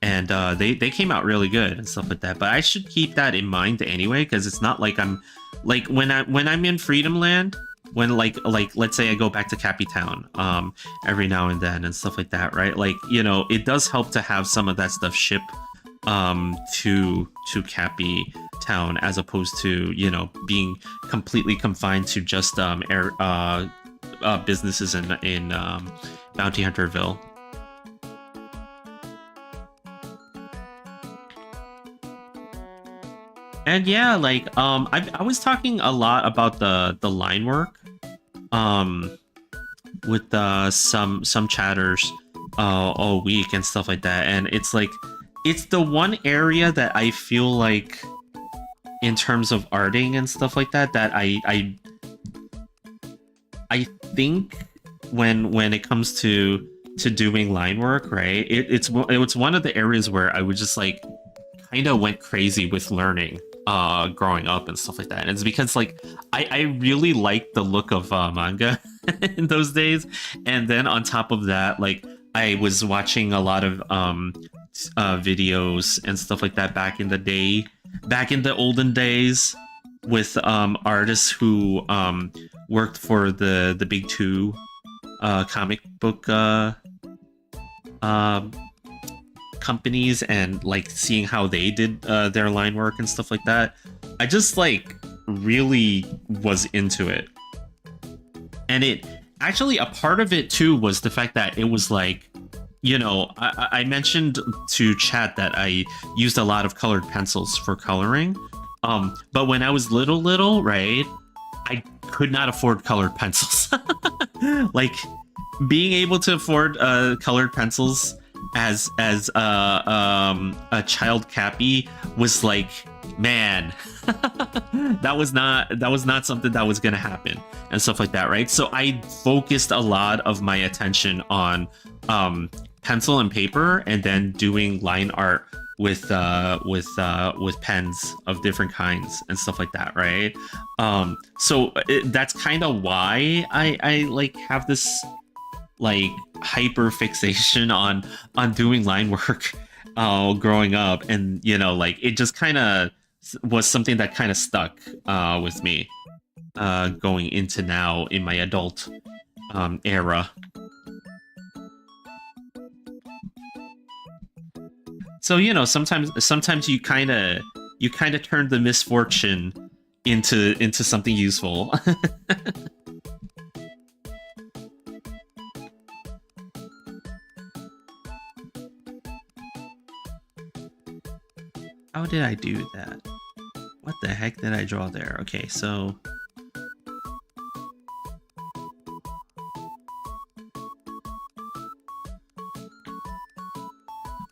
And they came out really good and stuff like that. But I should keep that in mind anyway, because it's not like I'm like when I'm in Freedom Land, when like let's say I go back to Cappy Town every now and then and stuff like that, right? Like, you know, it does help to have some of that stuff ship to Cappy Town as opposed to, you know, being completely confined to just businesses in Bounty Hunterville. And yeah, like I was talking a lot about the line work with some chatters all week and stuff like that, and it's like it's the one area that I feel like in terms of arting and stuff like that, that I think when it comes to doing line work, right? It's one of the areas where I would just like kind of went crazy with learning growing up and stuff like that. And it's because like I really liked the look of manga in those days. And then on top of that, like I was watching a lot of videos and stuff like that back in the day, back in the olden days, with artists who worked for the big two comic book companies, and like seeing how they did their line work and stuff like that. I just like really was into it. And it actually, a part of it too was the fact that it was like, you know, I mentioned to chat that I used a lot of colored pencils for coloring. But when I was little, right, I could not afford colored pencils. Like being able to afford colored pencils as a child cappy was like, man, that was not something that was gonna happen and stuff like that, right? So I focused a lot of my attention on pencil and paper, and then doing line art with pens of different kinds and stuff like that, right? So that's kind of why I like have this like hyper fixation on doing line work growing up, and you know, like it just kind of was something that kind of stuck with me going into now in my adult era. So you know, sometimes you kind of turn the misfortune into something useful. How did I do that? What the heck did I draw there? Okay, so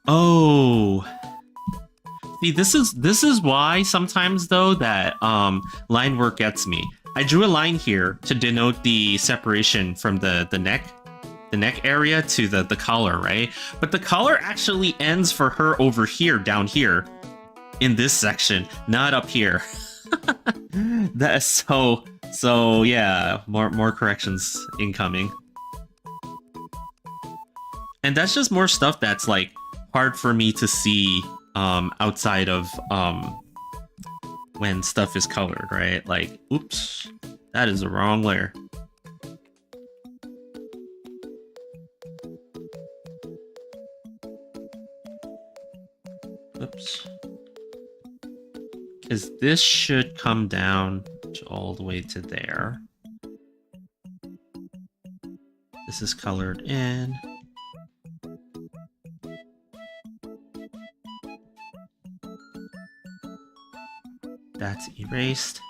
oh, see, this is why sometimes though that line work gets me. I drew a line here to denote the separation from the neck area to the collar, right? But the collar actually ends for her over here, down here, in this section, not up here. That's so yeah, more corrections incoming. And that's just more stuff that's like hard for me to see outside of when stuff is colored, right? Like, oops, that is the wrong layer. Oops. Because this should come down all the way to there. This is colored in. That's erased.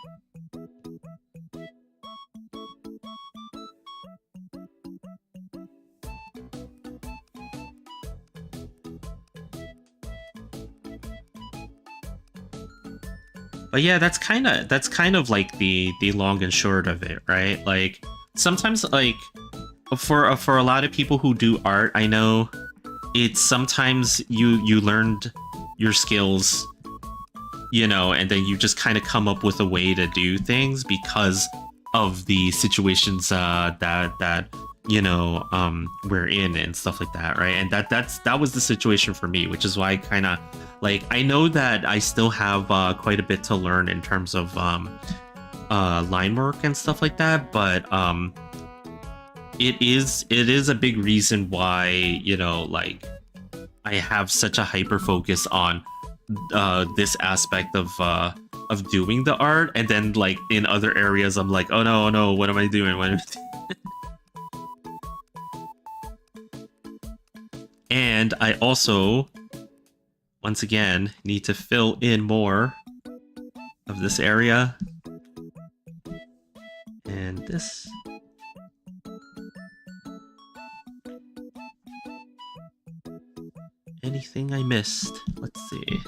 But yeah, that's kind of like the long and short of it, right? Like sometimes, like for a lot of people who do art, I know it's sometimes you learned your skills, you know, and then you just kind of come up with a way to do things because of the situations that you know we're in and stuff like that, right? And that was the situation for me, which is why I kind of like, I know that I still have quite a bit to learn in terms of line work and stuff like that, but it is a big reason why, you know, like I have such a hyper focus on this aspect of doing the art, and then like in other areas I'm like, oh no, what am I doing? And I also, once again, need to fill in more of this area. And this. Anything I missed? Let's see.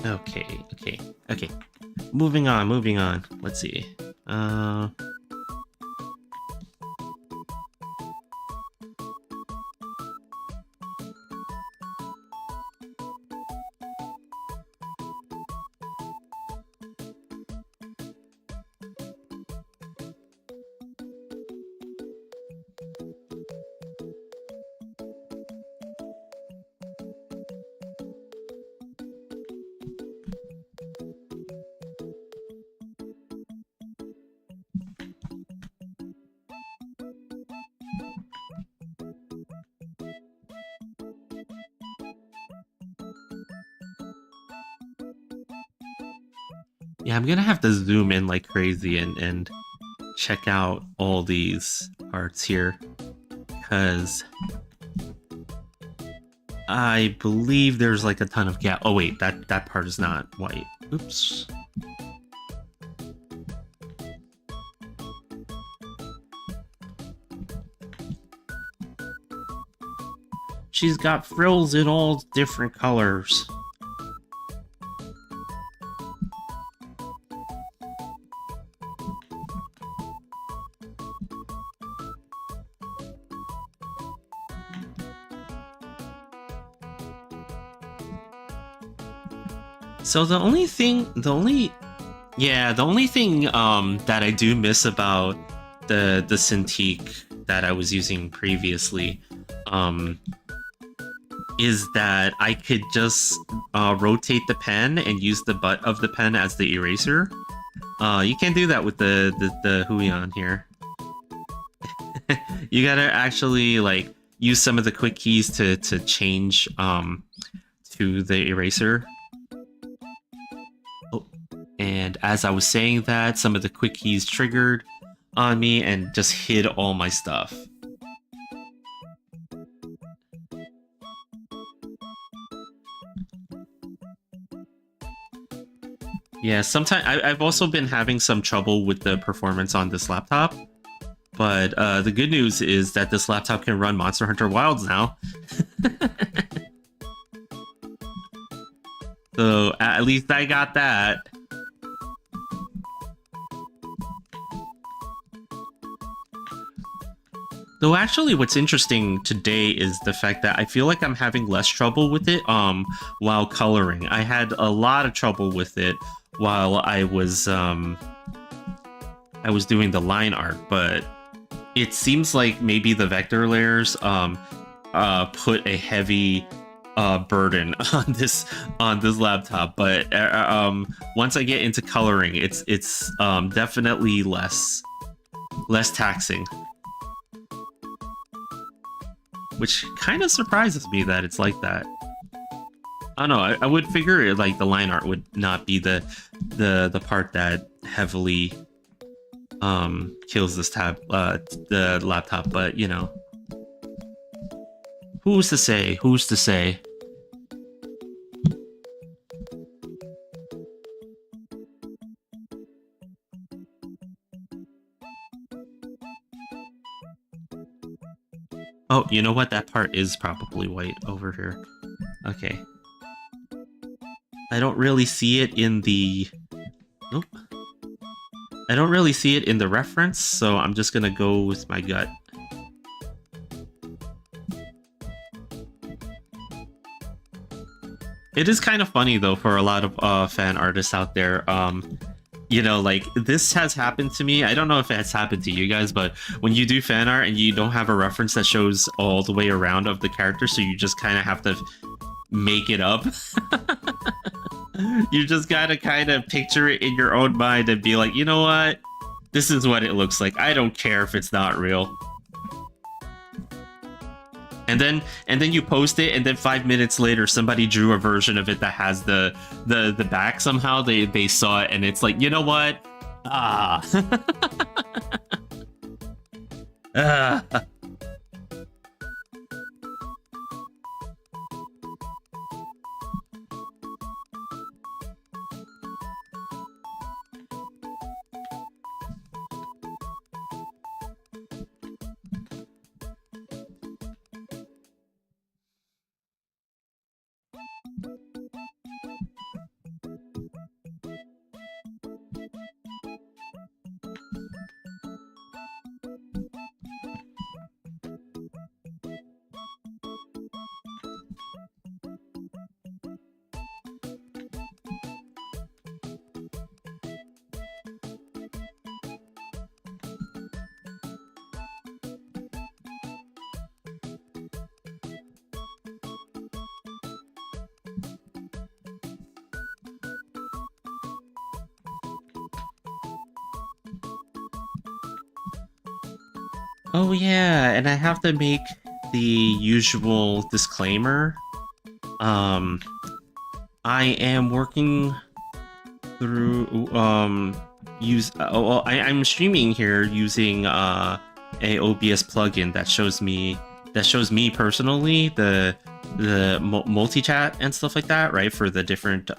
Okay, okay, okay. Moving on, moving on. Let's see. Yeah, I'm gonna have to zoom in like crazy and check out all these parts here, because I believe there's like a ton of gap. Oh wait, that part is not white. Oops. She's got frills in all different colors. So the only thing that I do miss about the Cintiq that I was using previously is that I could just rotate the pen and use the butt of the pen as the eraser. You can't do that with the Huion here. You gotta actually like use some of the quick keys to change to the eraser. Oh, and as I was saying that, some of the quick keys triggered on me and just hid all my stuff. Yeah, sometimes I've also been having some trouble with the performance on this laptop, but the good news is that this laptop can run Monster Hunter Wilds now. So at least I got that. Though actually what's interesting today is the fact that I feel like I'm having less trouble with it while coloring. I had a lot of trouble with it while I was doing the line art, but it seems like maybe the vector layers put a heavy burden on this laptop, but once I get into coloring, it's definitely less taxing, which kind of surprises me that it's like that. I don't know. I would figure like the line art would not be the part that heavily kills this the laptop, but you know, who's to say? Who's to say? Oh, you know what? That part is probably white over here. Okay. I don't really see it in the... Nope. I don't really see it in the reference, so I'm just gonna go with my gut. It is kind of funny, though, for a lot of fan artists out there. You know, like, this has happened to me. I don't know if it has happened to you guys, but when you do fan art and you don't have a reference that shows all the way around of the character, so you just kind of have to make it up. You just gotta kind of picture it in your own mind and be like, you know what? This is what it looks like. I don't care if it's not real. And then you post it, and then 5 minutes later, somebody drew a version of it that has the back somehow. They saw it, and it's like, you know what? Ah. Ah. Oh yeah, and I have to make the usual disclaimer. Um, I am working through I'm streaming here using a OBS plugin that shows me personally the multi chat and stuff like that, right, for the different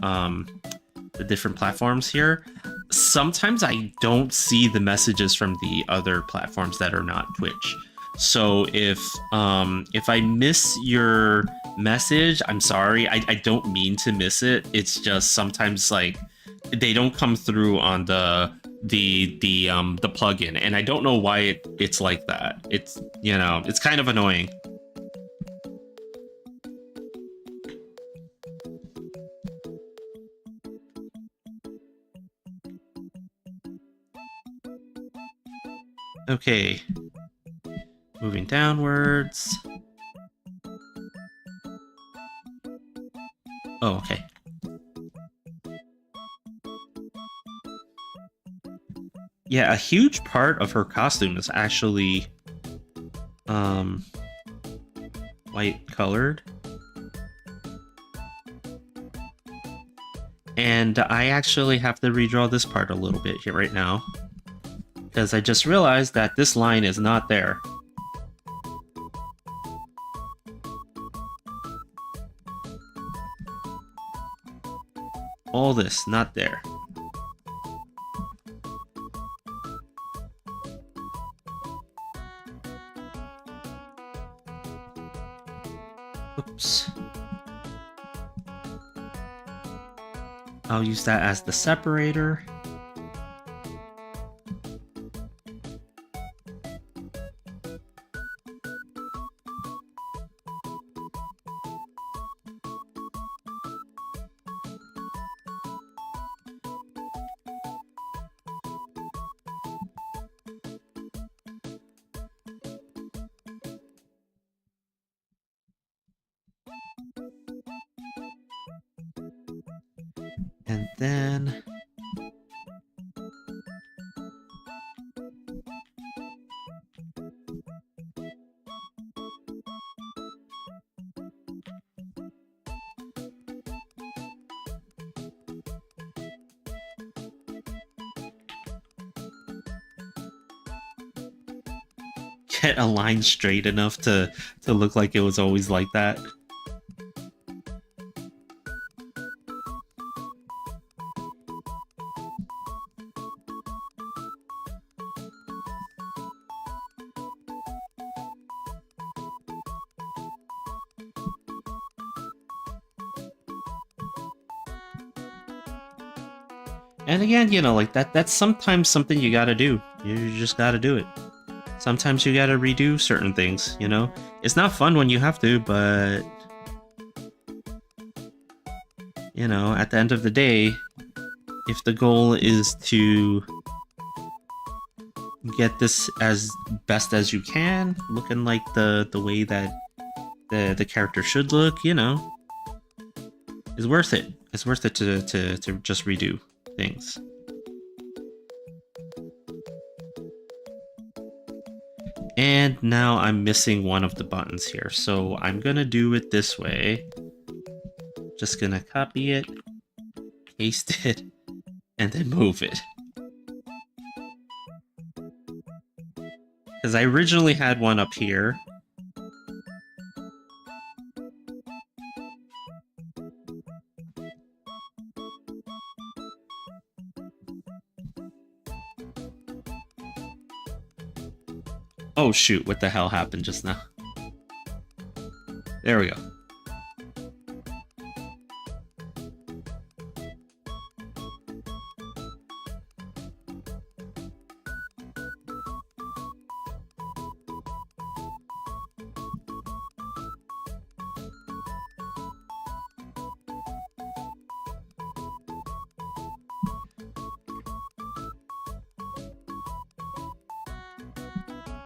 platforms here. Sometimes I don't see the messages from the other platforms that are not Twitch. So if I miss your message, I'm sorry. I don't mean to miss it. It's just sometimes like they don't come through on the plugin, and I don't know why it's like that. It's, you know, it's kind of annoying. Okay, moving downwards. Oh, okay. Yeah, a huge part of her costume is actually white colored. And I actually have to redraw this part a little bit here right now, because I just realized that this line is not there. All this, not there. Oops. I'll use that as the separator. And then get a line straight enough to look like it was always like that. And again, you know, like that's sometimes something you gotta do. You just gotta do it. Sometimes you gotta redo certain things, you know? It's not fun when you have to, but you know, at the end of the day, if the goal is to get this as best as you can, looking like the way that the character should look, you know, is worth it. It's worth it to just redo things. And now I'm missing one of the buttons here, so I'm gonna do it this way. Just gonna copy it, paste it, and then move it. Because I originally had one up here. Oh shoot, what the hell happened just now? There we go.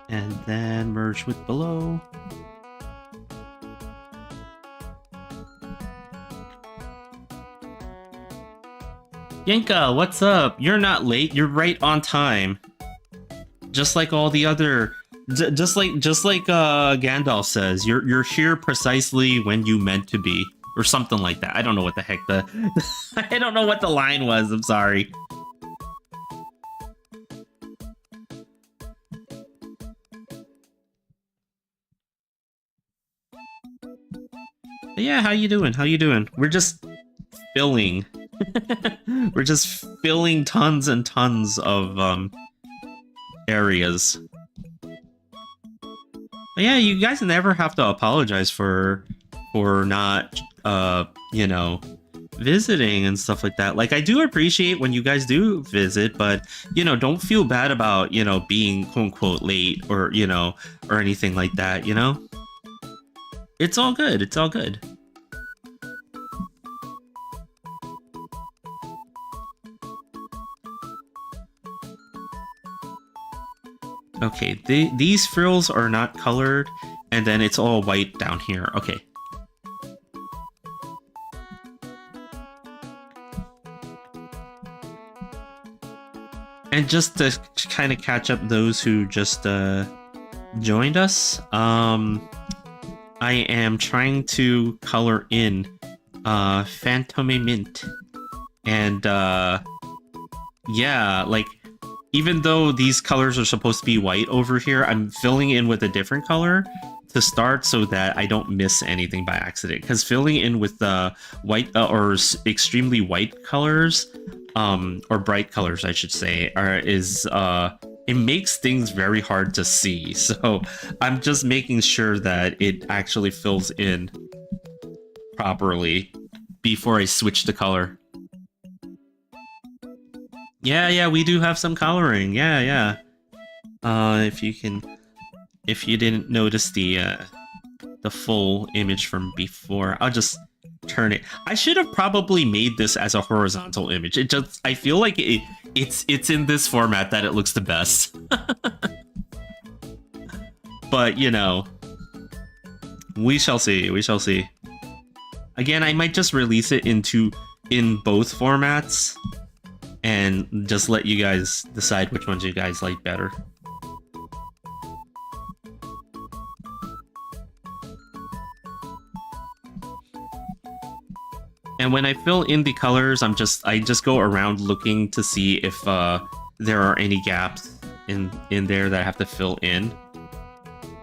And then merge with below. Yenka, what's up? You're not late, you're right on time. Just like all the other Just like Gandalf says, you're here precisely when you meant to be, or something like that. I don't know what the heck the I don't know what the line was. I'm sorry. But yeah, how you doing? How you doing? We're just filling. We're just filling tons and tons of areas. But yeah, you guys never have to apologize for not you know, visiting and stuff like that. Like, I do appreciate when you guys do visit, but you know, don't feel bad about, you know, being quote unquote late, or you know, or anything like that, you know? It's all good. It's all good. Okay, these frills are not colored, and then it's all white down here. Okay. And just to kind of catch up those who just joined us, I am trying to color in Fantome Mint. And yeah, like, even though these colors are supposed to be white over here, I'm filling in with a different color to start so that I don't miss anything by accident. Because filling in with the white or extremely white colors, or bright colors, I should say, it makes things very hard to see. So I'm just making sure that it actually fills in properly before I switch the color. Yeah, we do have some coloring. Yeah. If you didn't notice the full image from before, I'll just turn it. I should have probably made this as a horizontal image. I feel like it's in this format that it looks the best. But, you know, we shall see. We shall see. Again, I might just release it in both formats and just let you guys decide which ones you guys like better. And when I fill in the colors, I just go around looking to see if there are any gaps in there that I have to fill in,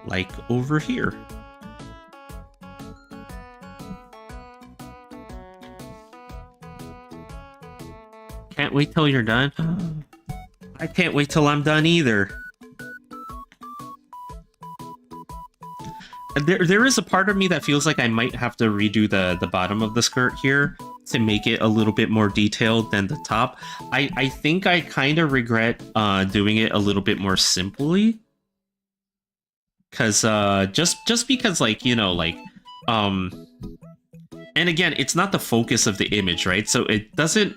like over here. Can't wait till you're done. I can't wait till I'm done either. There is a part of me that feels like I might have to redo the bottom of the skirt here to make it a little bit more detailed than the top. I think I kind of regret doing it a little bit more simply. Because just because, like, you know, like, and again, it's not the focus of the image, right? So it doesn't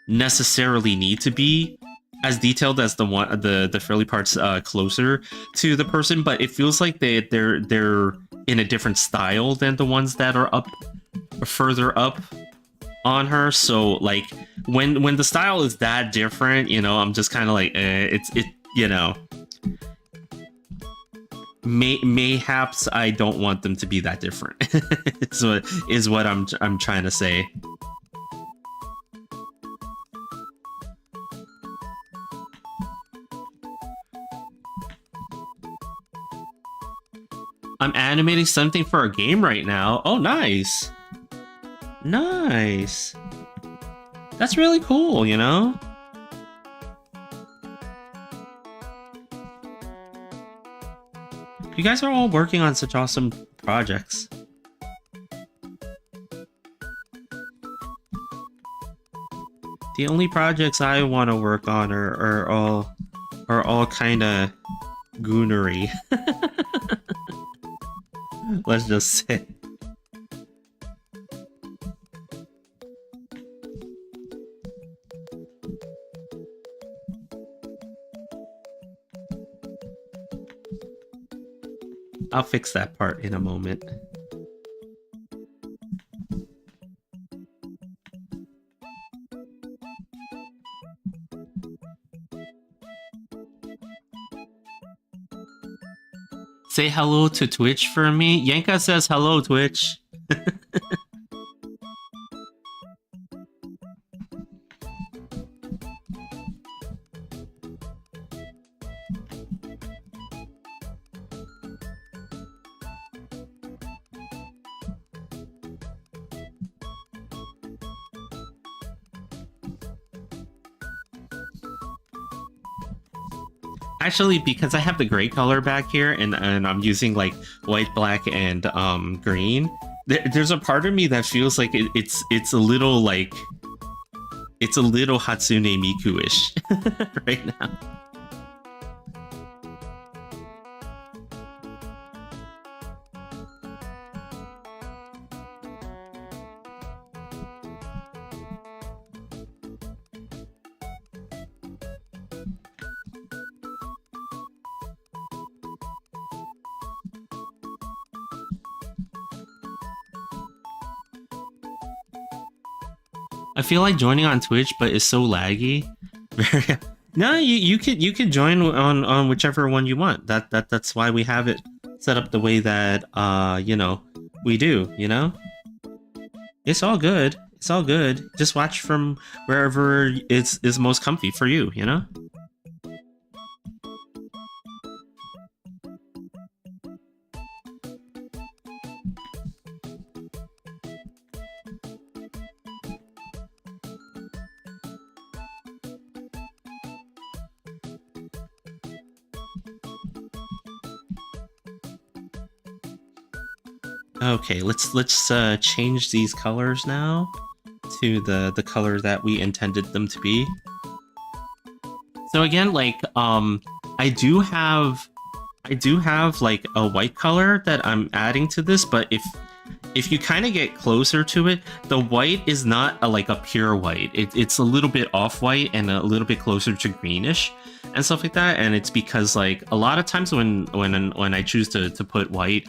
necessarily need to be as detailed as the frilly parts closer to the person, but it feels like they're in a different style than the ones that are up further up on her. So like when the style is that different, you know, I'm just kind of like you know, mayhaps I don't want them to be that different. is what I'm trying to say. I'm animating something for a game right now. Oh, nice. Nice. That's really cool, you know? You guys are all working on such awesome projects. The only projects I want to work on are all kind of goonery. Let's just say. I'll fix that part in a moment. Say hello to Twitch for me. Yanka says hello, Twitch. Actually, because I have the gray color back here and I'm using like white, black, and green, there's a part of me that feels like it's a little like it's a little Hatsune Miku-ish right now. I feel like joining on Twitch, but it's so laggy. No, you can join on whichever one you want. That's why we have it set up the way that you know, we do, you know? It's all good. It's all good. Just watch from wherever is most comfy for you, you know? Okay, let's change these colors now to the color that we intended them to be. So again, like I do have like a white color that I'm adding to this, but if you kind of get closer to it, the white is not like a pure white. It's a little bit off-white and a little bit closer to greenish and stuff like that. And it's because like a lot of times when I choose to put white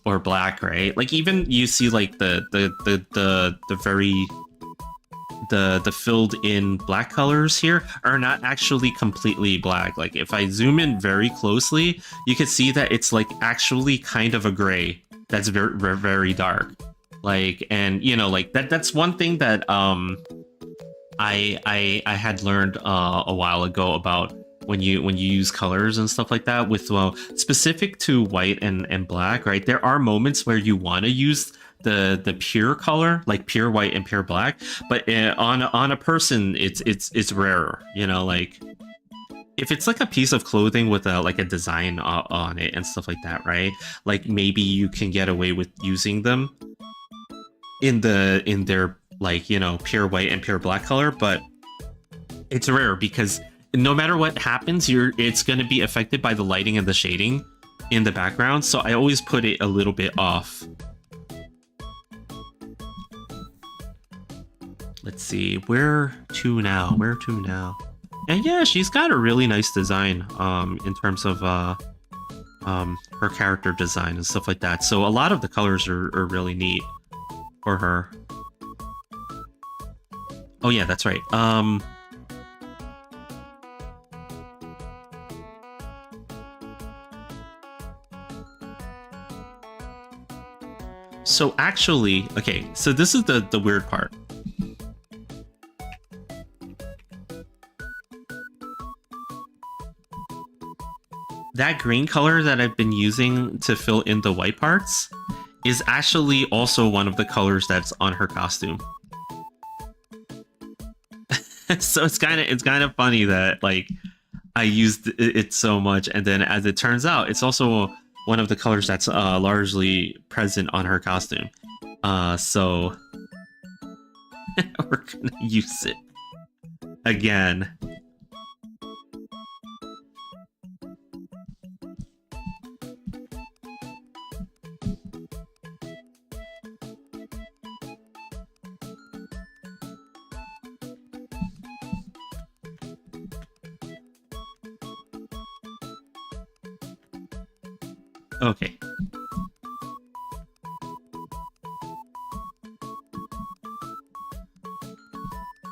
or black, right? Like even you see like the filled in black colors here are not actually completely black. Like if I zoom in very closely, you can see that it's like actually kind of a gray that's very, very, very dark. Like, and you know, like that's one thing that I had learned a while ago about when you use colors and stuff like that with specific to white and black, right? There are moments where you want to use the pure color, like pure white and pure black, but on a person it's rarer, you know. Like if it's like a piece of clothing with like a design on it and stuff like that, right? Like maybe you can get away with using them in their like, you know, pure white and pure black color, but it's rare because no matter what happens, it's going to be affected by the lighting and the shading in the background. So I always put it a little bit off. Let's see, where to now? And yeah, she's got a really nice design in terms of her character design and stuff like that. So a lot of the colors are really neat for her. Oh yeah, that's right. So actually, okay, so this is the weird part. That green color that I've been using to fill in the white parts is actually also one of the colors that's on her costume. So it's kind of funny that like I used it so much, and then as it turns out, it's also one of the colors that's largely present on her costume. So we're gonna use it again. Okay.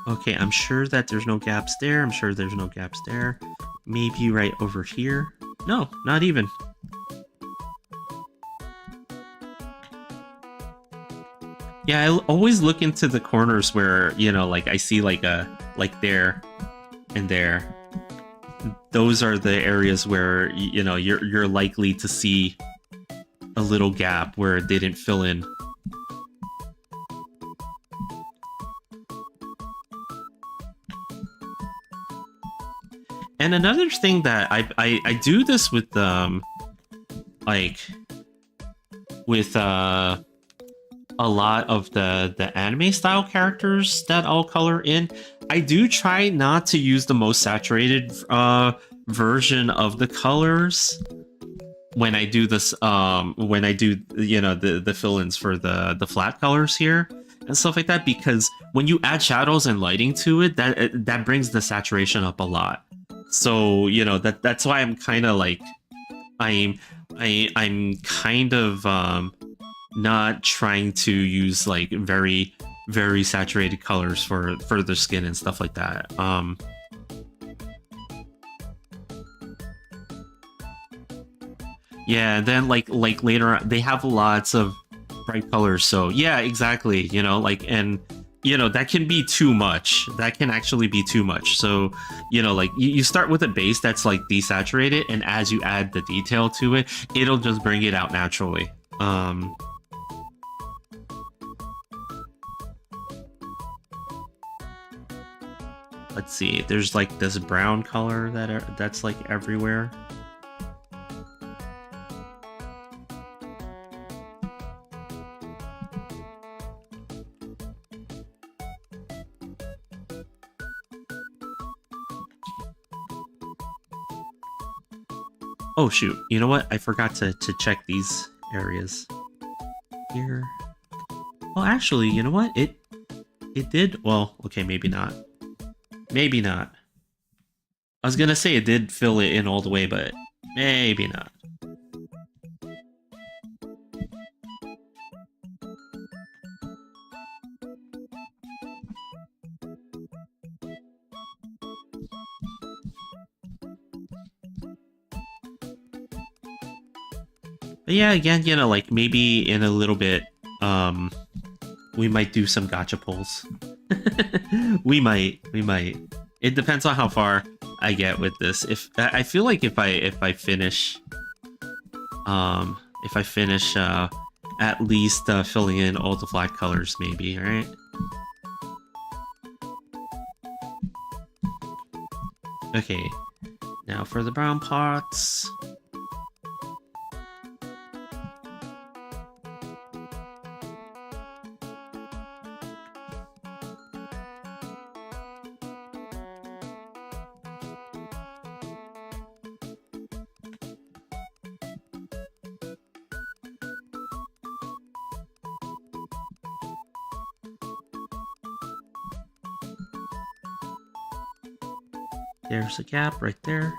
Okay, I'm sure that there's no gaps there. I'm sure there's no gaps there. Maybe right over here. No, not even. Yeah, I always look into the corners where, you know, like I see like like there and there. Those are the areas where, you know, you're likely to see a little gap where they didn't fill in. And another thing that I do this with like with a lot of the anime style characters that I'll color in, I do try not to use the most saturated version of the colors when I do this, when I do, you know, the fill-ins for the flat colors here and stuff like that, because when you add shadows and lighting to it, that brings the saturation up a lot. So, you know, that's why I'm kind of like I'm kind of not trying to use like very saturated colors for the skin and stuff like that. Yeah, and then like later on, they have lots of bright colors. So yeah, exactly. You know, like, and you know, that can be too much. That can actually be too much. So, you know, like you start with a base that's like desaturated, and as you add the detail to it, it'll just bring it out naturally. Let's see. There's like this brown color that's like everywhere. Oh shoot, you know what? I forgot to check these areas. Here. Well, actually, you know what? It did, well, okay, maybe not. Maybe not. I was gonna say it did fill it in all the way, but maybe not. But yeah, again, you know, like maybe in a little bit, we might do some gacha pulls. we might. It depends on how far I get with this. If I feel like if I finish, at least filling in all the flat colors, maybe, right? Okay, now for the brown parts. There's a gap right there.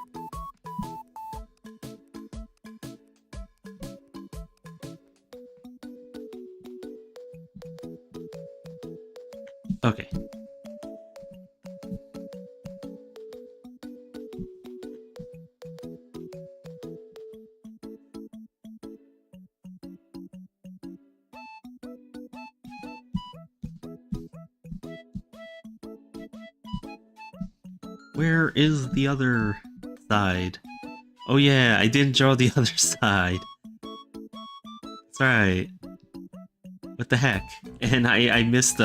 Okay. Where is the other side? Oh yeah, I didn't draw the other side. That's right. What the heck? And I missed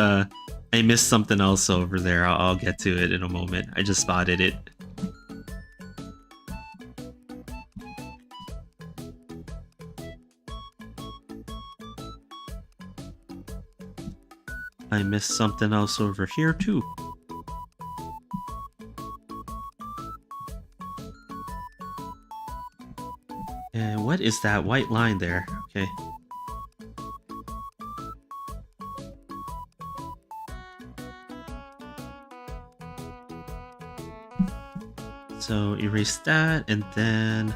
something else over there. I'll get to it in a moment. I just spotted it. I missed something else over here too. And what is that white line there? Okay. So erase that and then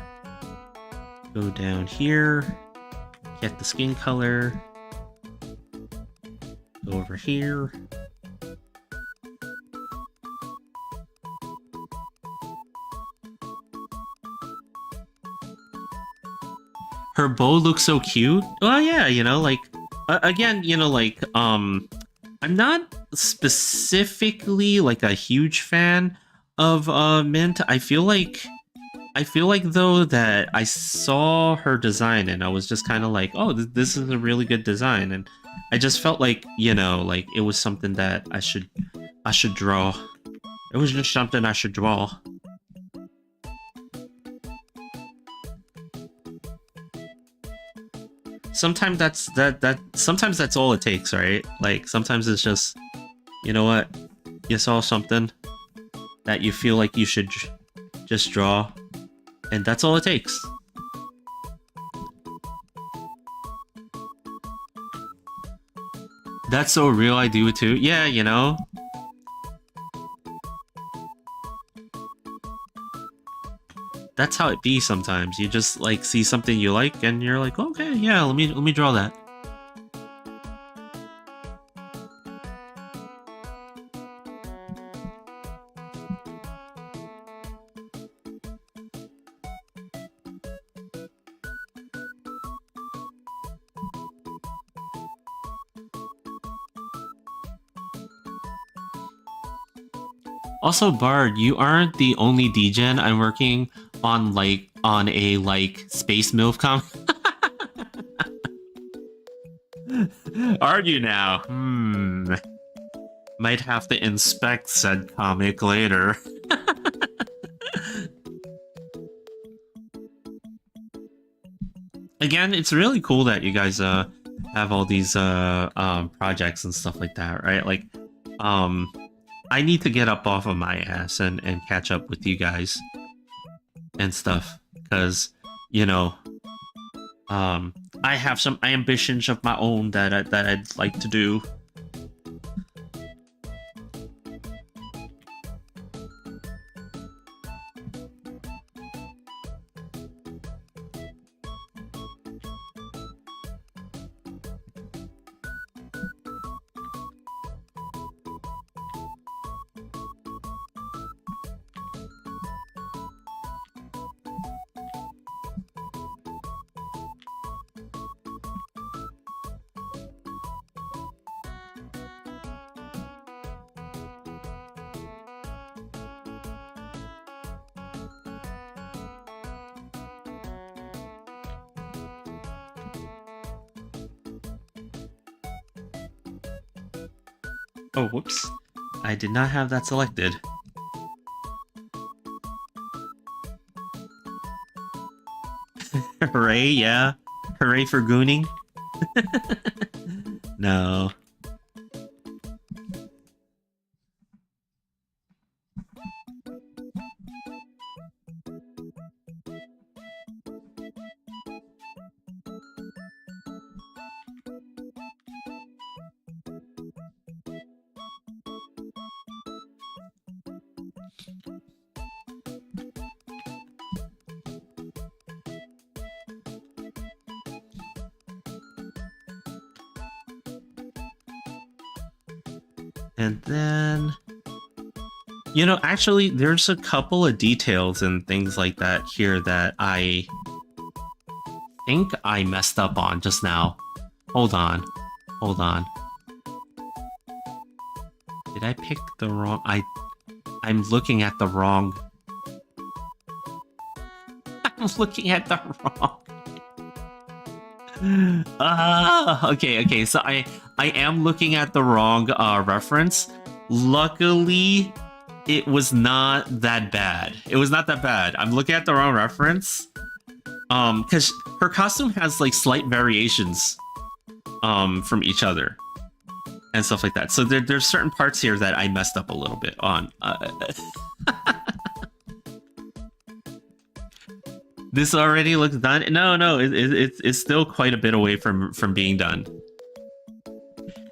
go down here, get the skin color, go over here. Her bow looks so cute. Well, yeah, you know, like again, you know, like I'm not specifically like a huge fan of Mint. I feel like though that I saw her design and I was just kind of like, oh, this is a really good design, and I just felt like, you know, like it was something that I should draw. It was just something I should draw. Sometimes sometimes that's all it takes, right? Like sometimes it's just, you know what, you saw something that you feel like you should just draw, and that's all it takes. That's so real, I do it too. Yeah, you know. That's how it be sometimes. You just like see something you like and you're like, okay, yeah, let me draw that. Also, Bard, you aren't the only DGen I'm working on, like, on a, like, Space MILF comic. Are you now? Might have to inspect said comic later. Again, it's really cool that you guys have all these projects and stuff like that, right? Like, I need to get up off of my ass and catch up with you guys and stuff, because, you know, I have some ambitions of my own that I'd like to do. Oh, whoops. I did not have that selected. Hooray, yeah. Hooray for gooning. No. And then, you know, actually, there's a couple of details and things like that here that I think I messed up on just now. Hold on. Hold on. Did I pick the wrong... I'm looking at the wrong... I'm looking at the wrong... okay, so I am looking at the wrong reference. Luckily, it was not that bad. It was not that bad. I'm looking at the wrong reference. Because her costume has like slight variations from each other and stuff like that. So there's certain parts here that I messed up a little bit on. This already looks done. No, it's still quite a bit away from being done.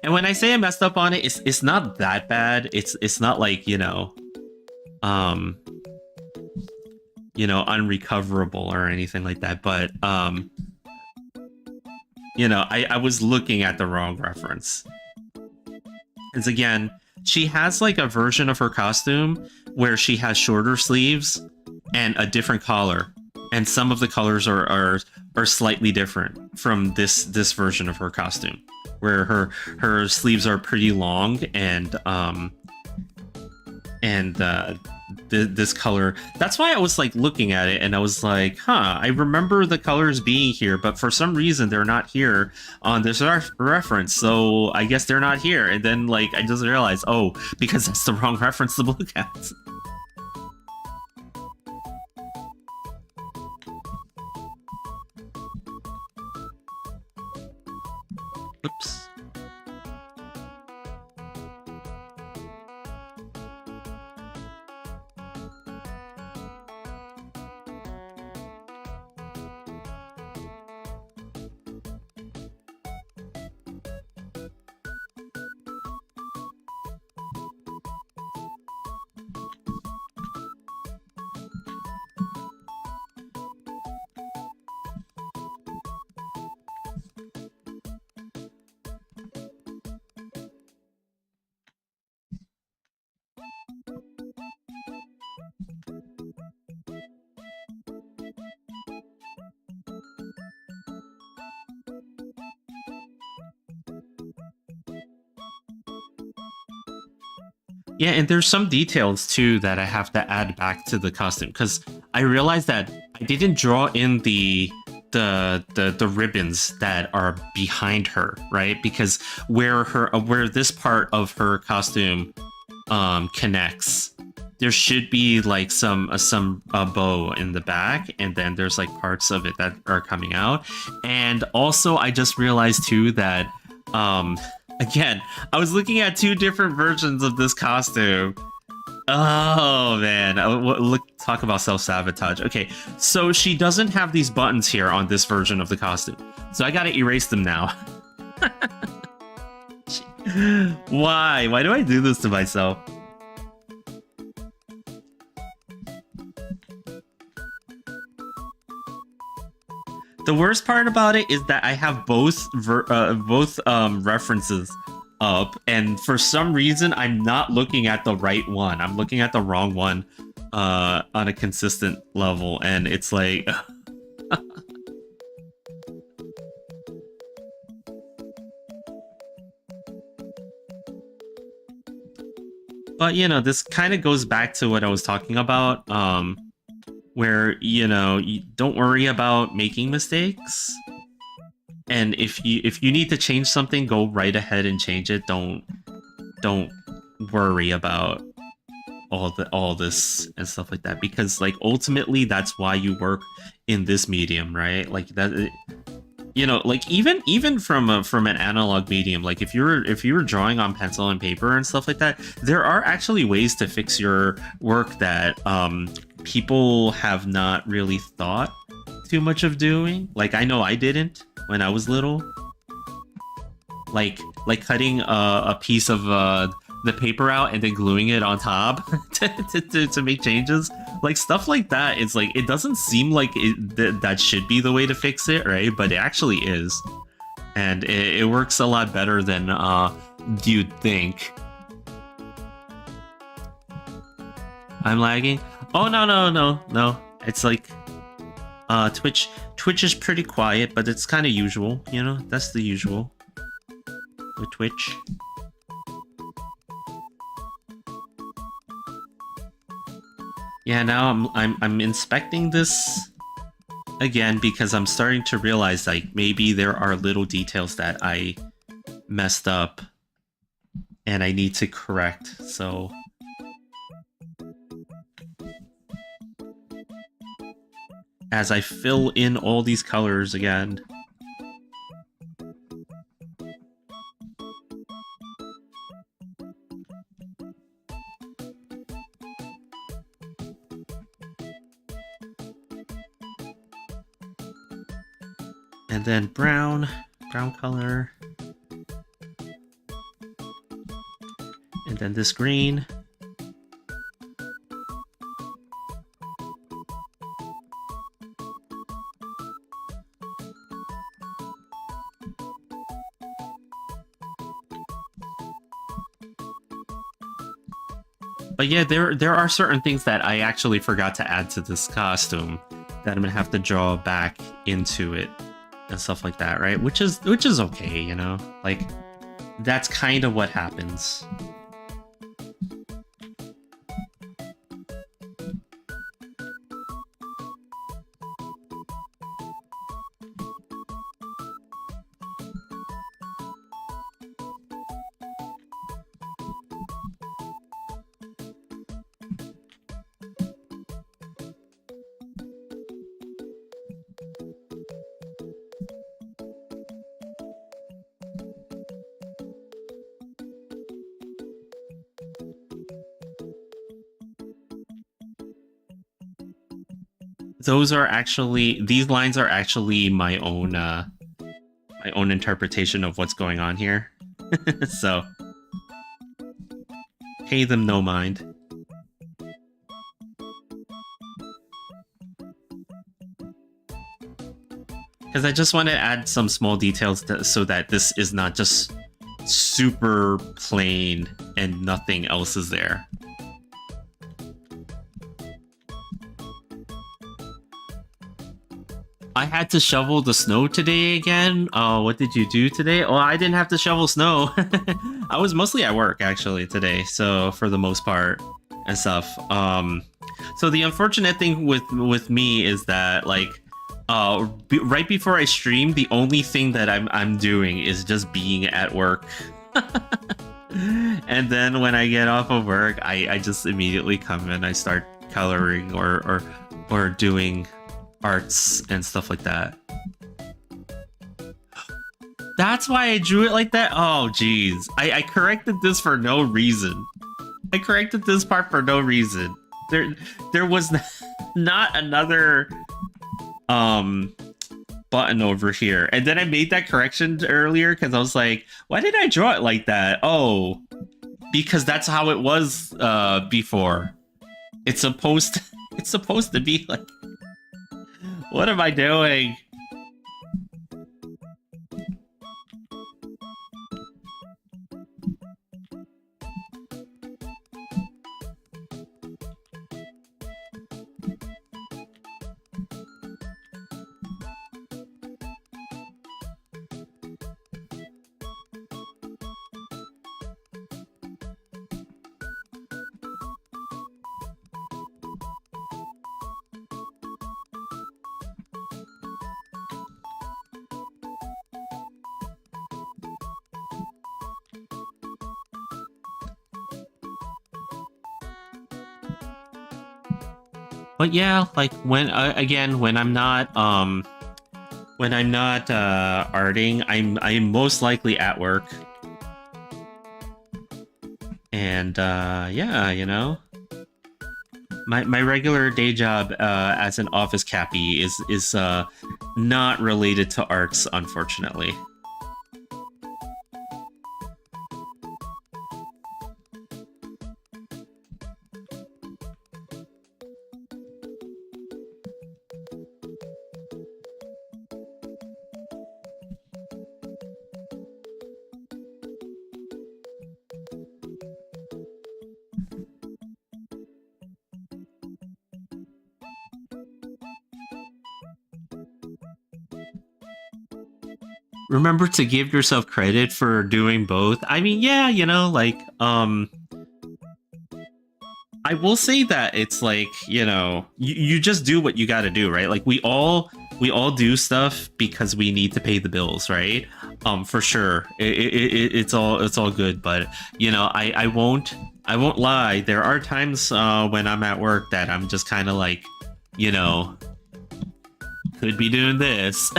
And when I say I messed up on it, it's not that bad. It's not like, you know, unrecoverable or anything like that. But you know, I was looking at the wrong reference. Because again, she has like a version of her costume where she has shorter sleeves and a different collar. And some of the colors are slightly different from this version of her costume. where her sleeves are pretty long, and this color. That's why I was like looking at it and I was like, huh, I remember the colors being here, but for some reason they're not here on this reference, so I guess they're not here. And then like I just realized, oh, because that's the wrong reference to look at. Oops. Yeah, and there's some details too that I have to add back to the costume, because I realized that I didn't draw in the ribbons that are behind her, right? Because where this part of her costume connects, there should be like some bow in the back, and then there's like parts of it that are coming out. And also I just realized too that again, I was looking at two different versions of this costume. Oh man, talk about self-sabotage. Okay, so she doesn't have these buttons here on this version of the costume, so I gotta erase them now. Why do I do this to myself? The worst part about it is that I have both references up, and for some reason I'm not looking at the right one. I'm looking at the wrong one on a consistent level, and it's like but you know, this kind of goes back to what I was talking about, where, you know, you don't worry about making mistakes, and if you need to change something, go right ahead and change it. Don't worry about all this and stuff like that, because like ultimately that's why you work in this medium, right? Like that, you know, like even from an analog medium, like if you were drawing on pencil and paper and stuff like that, there are actually ways to fix your work that people have not really thought too much of doing. Like I know I didn't when I was little. Like cutting a piece of the paper out and then gluing it on top to make changes. Like stuff like that. It's like, it doesn't seem like that should be the way to fix it, right? But it actually is, and it works a lot better than you'd think. I'm lagging. Oh no. It's like Twitch is pretty quiet, but it's kind of usual, you know. That's the usual with Twitch. Yeah, now I'm inspecting this again because I'm starting to realize like maybe there are little details that I messed up and I need to correct. So as I fill in all these colors again. And then brown color. And then this green. But yeah, there are certain things that I actually forgot to add to this costume that I'm gonna have to draw back into it. and stuff like that, right? Which is okay, you know? Like, that's kind of what happens. These lines are actually my own interpretation of what's going on here. So pay them no mind. Because I just want to add some small details so that this is not just super plain and nothing else is there. I had to shovel the snow today again. Oh, what did you do today? Oh, I didn't have to shovel snow. I was mostly at work actually today, so for the most part and stuff. So the unfortunate thing with me is that like right before I stream, the only thing that I'm doing is just being at work. And then when I get off of work, I just immediately come and I start coloring or doing arts and stuff like that. That's why I drew it like that? Oh, geez. I corrected this for no reason. I corrected this part for no reason. There was not another button over here. And then I made that correction earlier because I was like, why did I draw it like that? Oh, because that's how it was before. It's supposed to be like... What am I doing? But yeah, like when I'm not arting, I'm most likely at work. And yeah, you know, my regular day job as an office cappy is not related to arts, unfortunately. Remember to give yourself credit for doing both. I mean, yeah, you know, like, I will say that it's like, you know, you just do what you got to do, right? Like we all do stuff because we need to pay the bills, right? For sure, it's all good. But you know, I won't lie. There are times when I'm at work that I'm just kind of like, you know, could be doing this.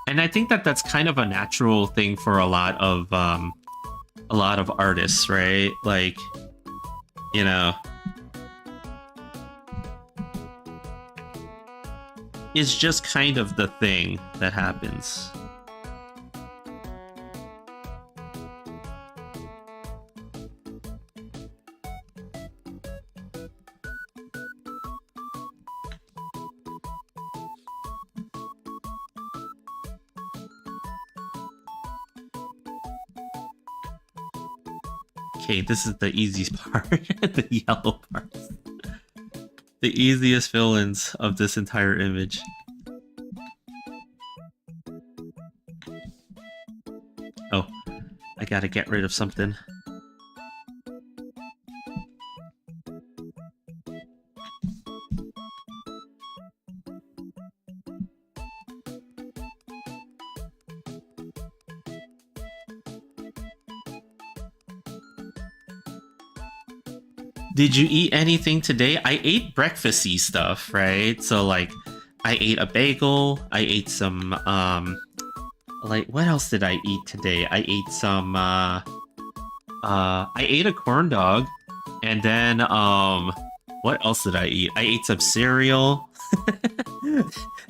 And I think that that's kind of a natural thing for a lot of artists, right? Like, you know, it's just kind of the thing that happens. Okay, this is the easiest part, the yellow part. The easiest villains of this entire image. Oh, I gotta get rid of something. Did you eat anything today? I ate breakfasty stuff, right? So like I ate a bagel, I ate some like what else did I eat today? I ate some I ate a corn dog, and then what else did I eat? I ate some cereal.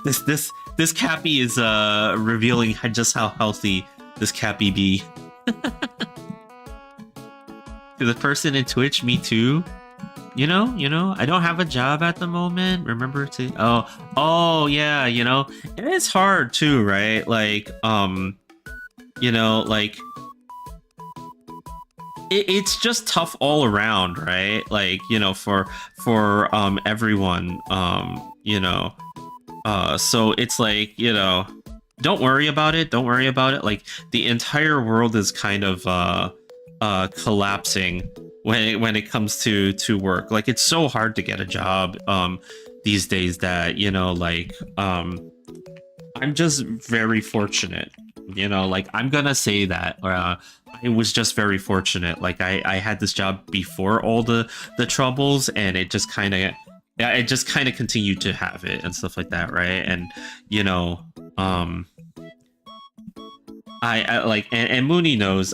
This Cappy is revealing just how healthy this Cappy be. To the person in Twitch, me too. You know, I don't have a job at the moment. Remember to oh yeah, you know, and it's hard too, right? Like you know, like it's just tough all around, right? Like, you know, for everyone, you know, so it's like, you know, don't worry about it. Don't worry about it. Like the entire world is kind of collapsing when it comes to work. Like it's so hard to get a job these days that, you know, like I'm just very fortunate, you know, like I'm gonna say that I was just very fortunate. Like I had this job before all the troubles, and it just kind of continued to have it and stuff like that, right? And you know, I like, and Mooney knows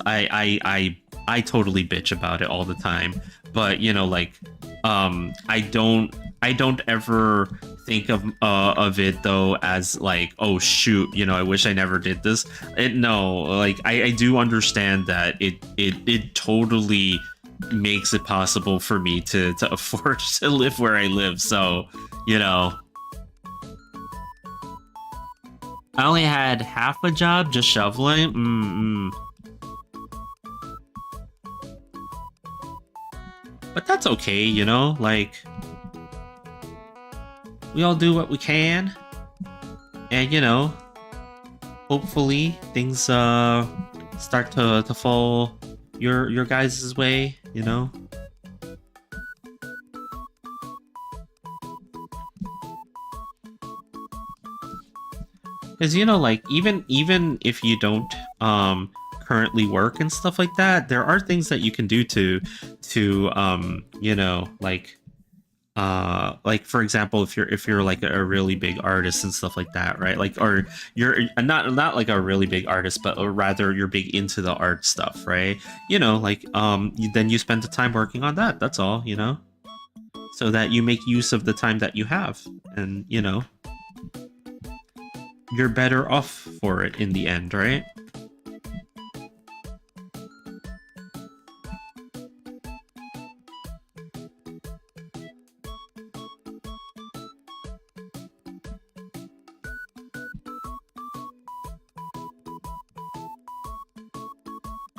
I totally bitch about it all the time, but you know, like I don't ever think of it though as like, oh shoot, you know, I wish I never did this. No, like I do understand that it totally makes it possible for me to afford to live where I live. So, you know, I only had half a job, just shoveling. But that's okay, you know, like we all do what we can, and you know, hopefully things start to fall your guys' way, you know. Because you know, like even if you don't currently work and stuff like that, there are things that you can do to you know, like for example, if you're like a really big artist and stuff like that, right? Like, or you're not like a really big artist, but or rather you're big into the art stuff, right? You know, like then you spend the time working on that. That's all, you know, so that you make use of the time that you have, and you know, you're better off for it in the end, right?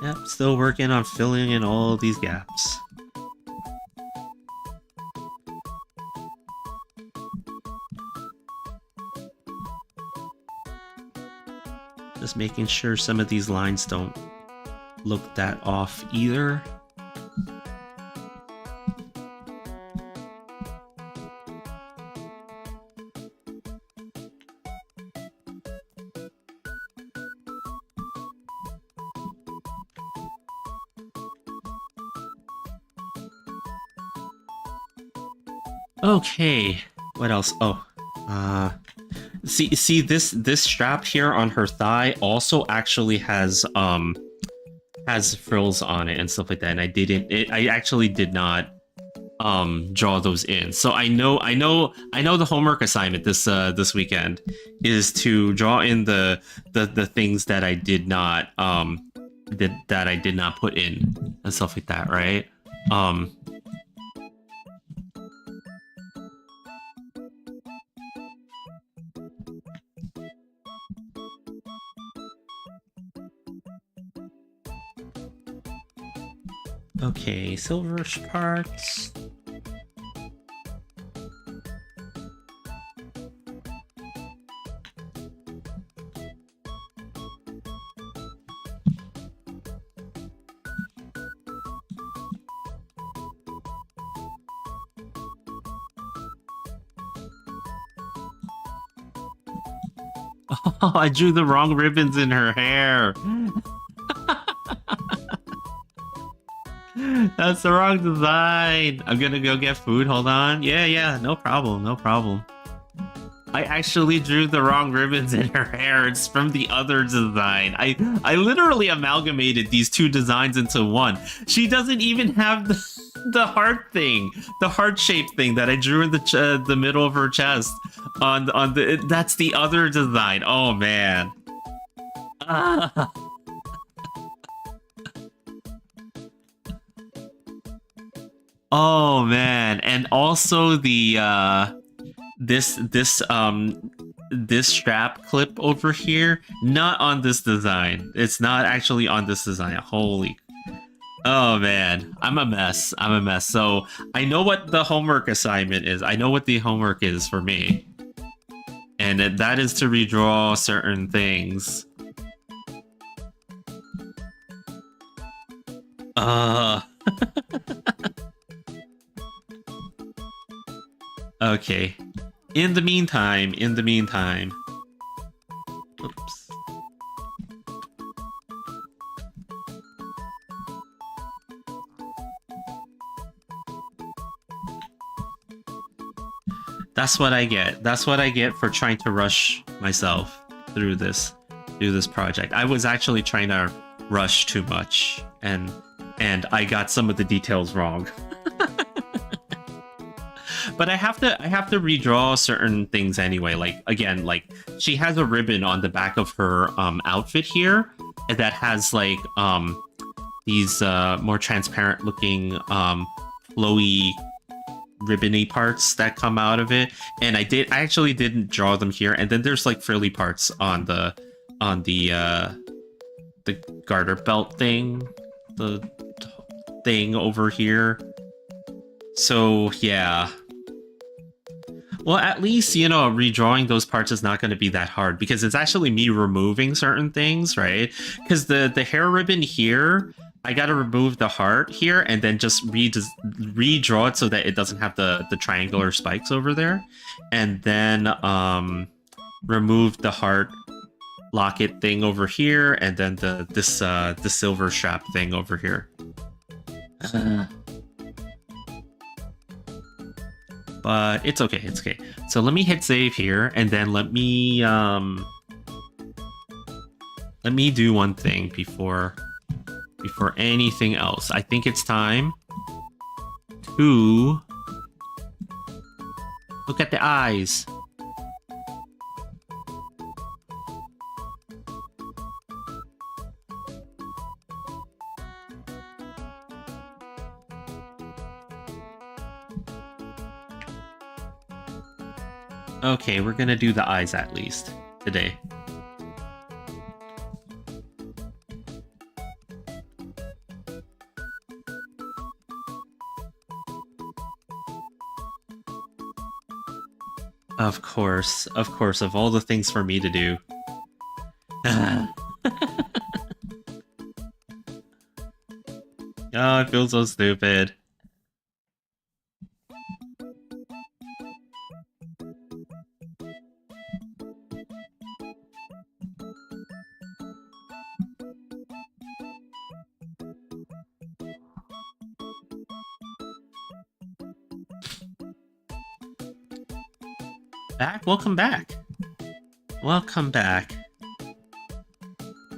Yep, still working on filling in all these gaps. Just making sure some of these lines don't look that off either. Okay, what else? Oh, see this strap here on her thigh also actually has frills on it and stuff like that, and I actually did not draw those in. So I know the homework assignment this weekend is to draw in the things that I did not that I did not put in and stuff like that, right? Okay, silver parts. Oh, I drew the wrong ribbons in her hair. That's the wrong design. I'm gonna go get food. Hold on. Yeah, no problem, no problem. I actually drew the wrong ribbons in her hair. It's from the other design. I literally amalgamated these two designs into one. She doesn't even have the heart thing, the heart-shaped thing that I drew in the middle of her chest. That's the other design. Oh man. Ah. Oh man, and also the this strap clip over here, not on this design. It's not actually on this design. Holy. Oh man, I'm a mess. I'm a mess. So I know what the homework assignment is. I know what the homework is for me. And that is to redraw certain things. Okay. In the meantime, oops. That's what I get. That's what I get for trying to rush myself through this project. I was actually trying to rush too much, and I got some of the details wrong. But I have to redraw certain things anyway. Like again, like she has a ribbon on the back of her outfit here that has like these more transparent looking flowy ribbony parts that come out of it, and I actually didn't draw them here. And then there's like frilly parts on the garter belt thing, the thing over here. So yeah. Well, at least, you know, redrawing those parts is not going to be that hard because it's actually me removing certain things, right? Because the hair ribbon here, I got to remove the heart here and then just redraw it so that it doesn't have the triangular spikes over there. And then remove the heart locket thing over here and then the silver strap thing over here. But it's okay, it's okay. So let me hit save here, and then let me do one thing before anything else. I think it's time to look at the eyes. Okay, we're gonna do the eyes at least today. Of course, of all the things for me to do. Oh, I feel so stupid. Welcome back. Welcome back.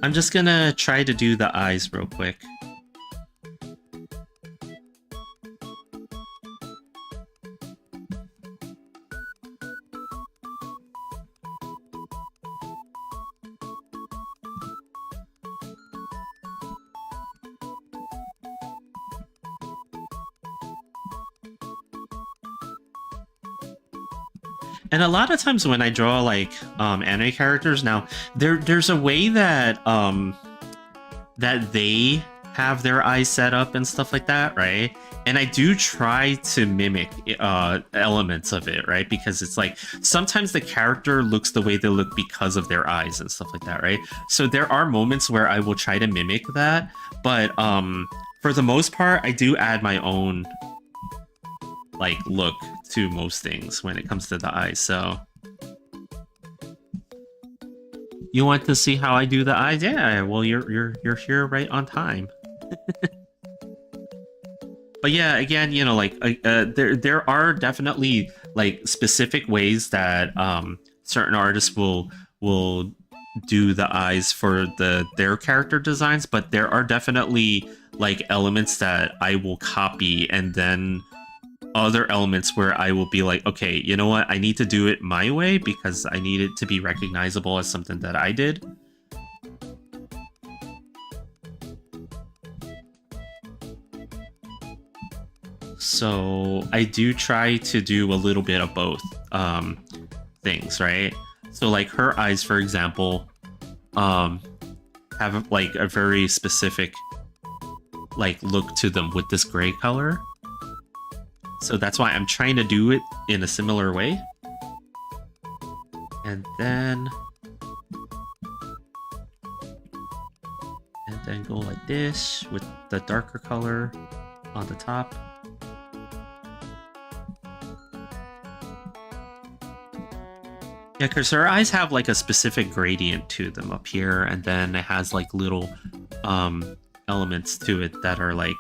I'm just gonna try to do the eyes real quick. And a lot of times when I draw like anime characters, now there's a way that that they have their eyes set up and stuff like that, right? And I do try to mimic elements of it, right? Because it's like sometimes the character looks the way they look because of their eyes and stuff like that, right? So there are moments where I will try to mimic that, but for the most part, I do add my own like look to most things when it comes to the eyes. So You want to see how I do the eyes? Yeah, well, you're here right on time. But yeah, again, you know, like there are definitely like specific ways that certain artists will do the eyes for their character designs, but there are definitely like elements that I will copy, and then other elements where I will be like, okay, you know what, I need to do it my way because I need it to be recognizable as something that I did. So I do try to do a little bit of both things, right? So like her eyes, for example, have like a very specific like look to them with this gray color. So that's why I'm trying to do it in a similar way. And then go like this with the darker color on the top. Yeah, because her eyes have like a specific gradient to them up here, and then it has like little elements to it that are like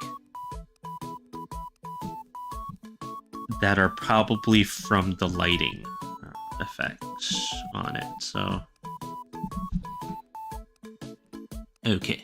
that are probably from the lighting effects on it. So okay.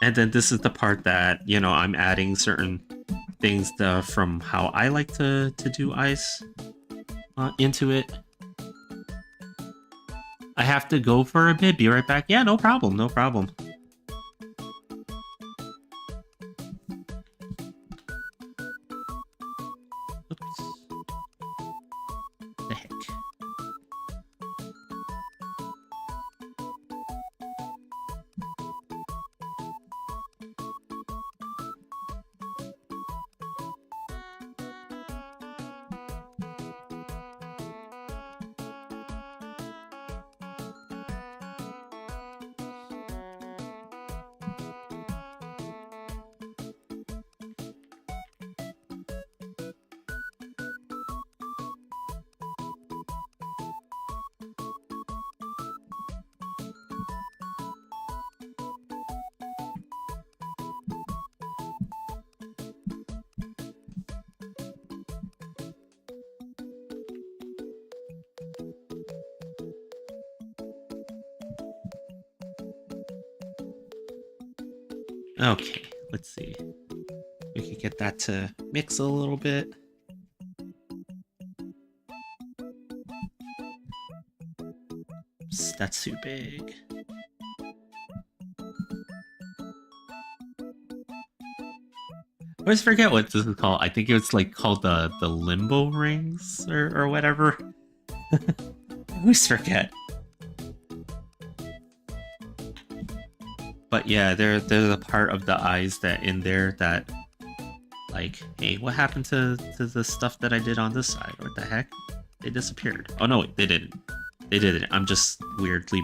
And then this is the part that, you know, I'm adding certain things from how I like to do eyes into it. I have to go for a bit. Be right back. Yeah, no problem. No problem. Oops. The heck. Okay, let's see. We can get that to mix a little bit. Oops, that's too big. I always forget what this is called. I think it was like called the limbo rings or whatever. I always forget. But yeah, they're the part of the eyes that in there that like, hey, what happened to the stuff that I did on this side? What the heck? They disappeared. Oh no, wait, they didn't. They didn't. I'm just weirdly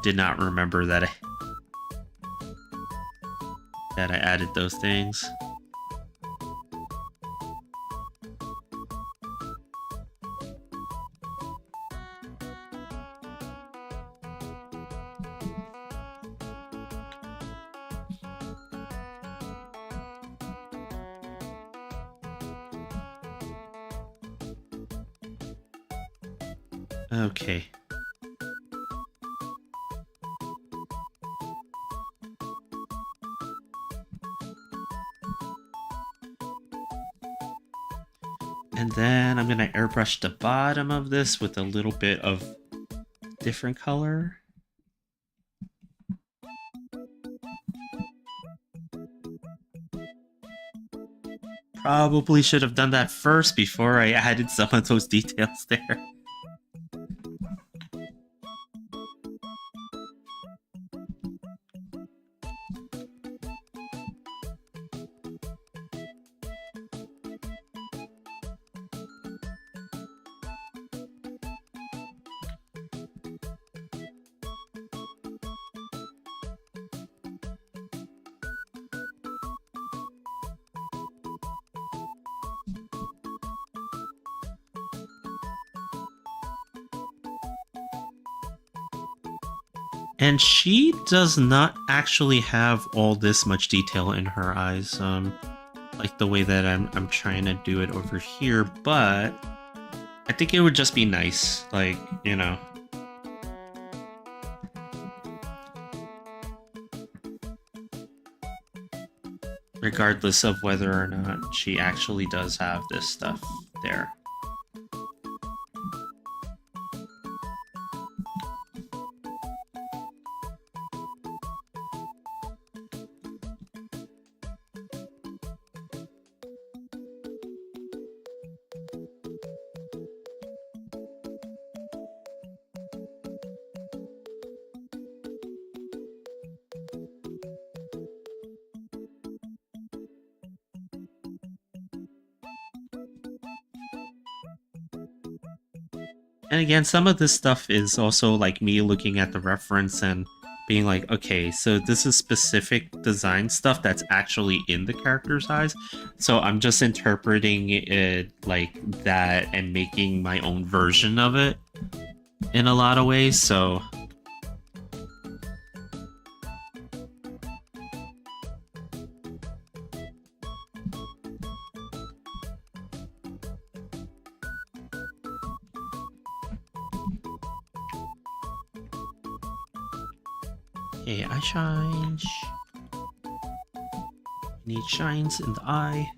did not remember that I added those things. Okay. And then I'm gonna airbrush the bottom of this with a little bit of different color. Probably should have done that first before I added some of those details there. And she does not actually have all this much detail in her eyes, like the way that I'm trying to do it over here, but I think it would just be nice, like, you know. Regardless of whether or not she actually does have this stuff there. And again, some of this stuff is also like me looking at the reference and being like, okay, so this is specific design stuff that's actually in the character's eyes. So I'm just interpreting it like that and making my own version of it in a lot of ways. So okay, eye shines. Need shines in the eye.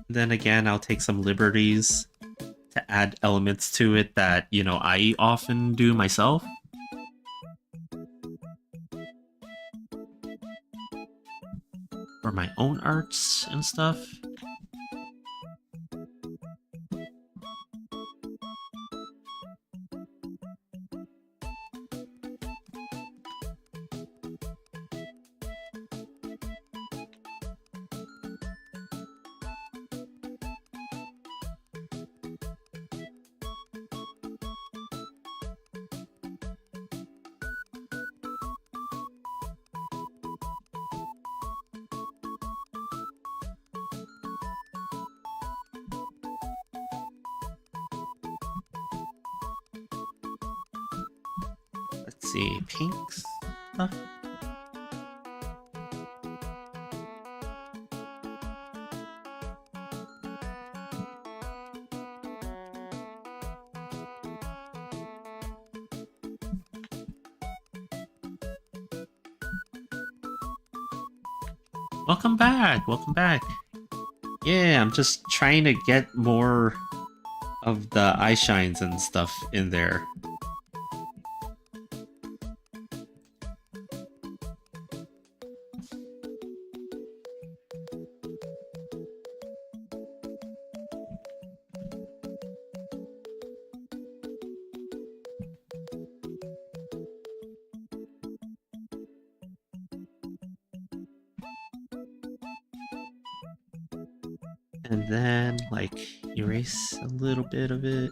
Then again, I'll take some liberties to add elements to it that, you know, I often do myself. For my own arts and stuff. Let's see, pinks stuff. Welcome back, welcome back. Yeah, I'm just trying to get more of the eye shines and stuff in there. And then, like, erase a little bit of it.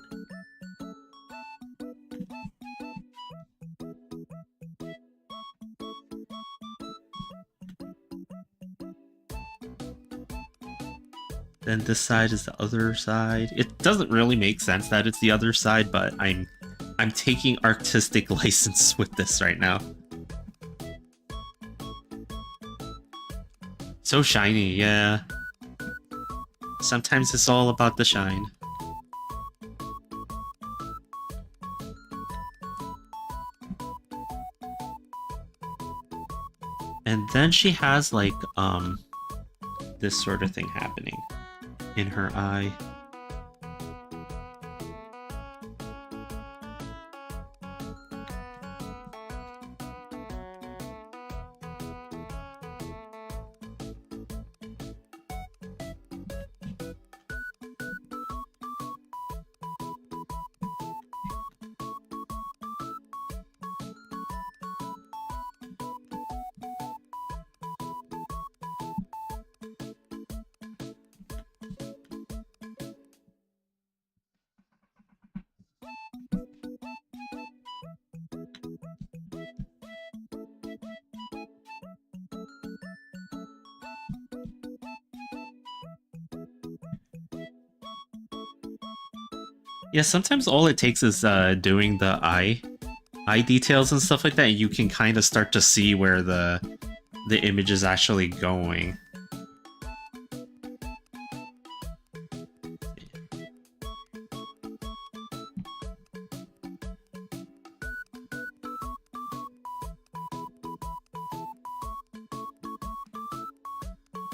Then this side is the other side. It doesn't really make sense that it's the other side, but I'm taking artistic license with this right now. So shiny, yeah. Sometimes it's all about the shine. And then she has like this sort of thing happening in her eye. Yeah, sometimes all it takes is doing the eye details and stuff like that. You can kind of start to see where the image is actually going.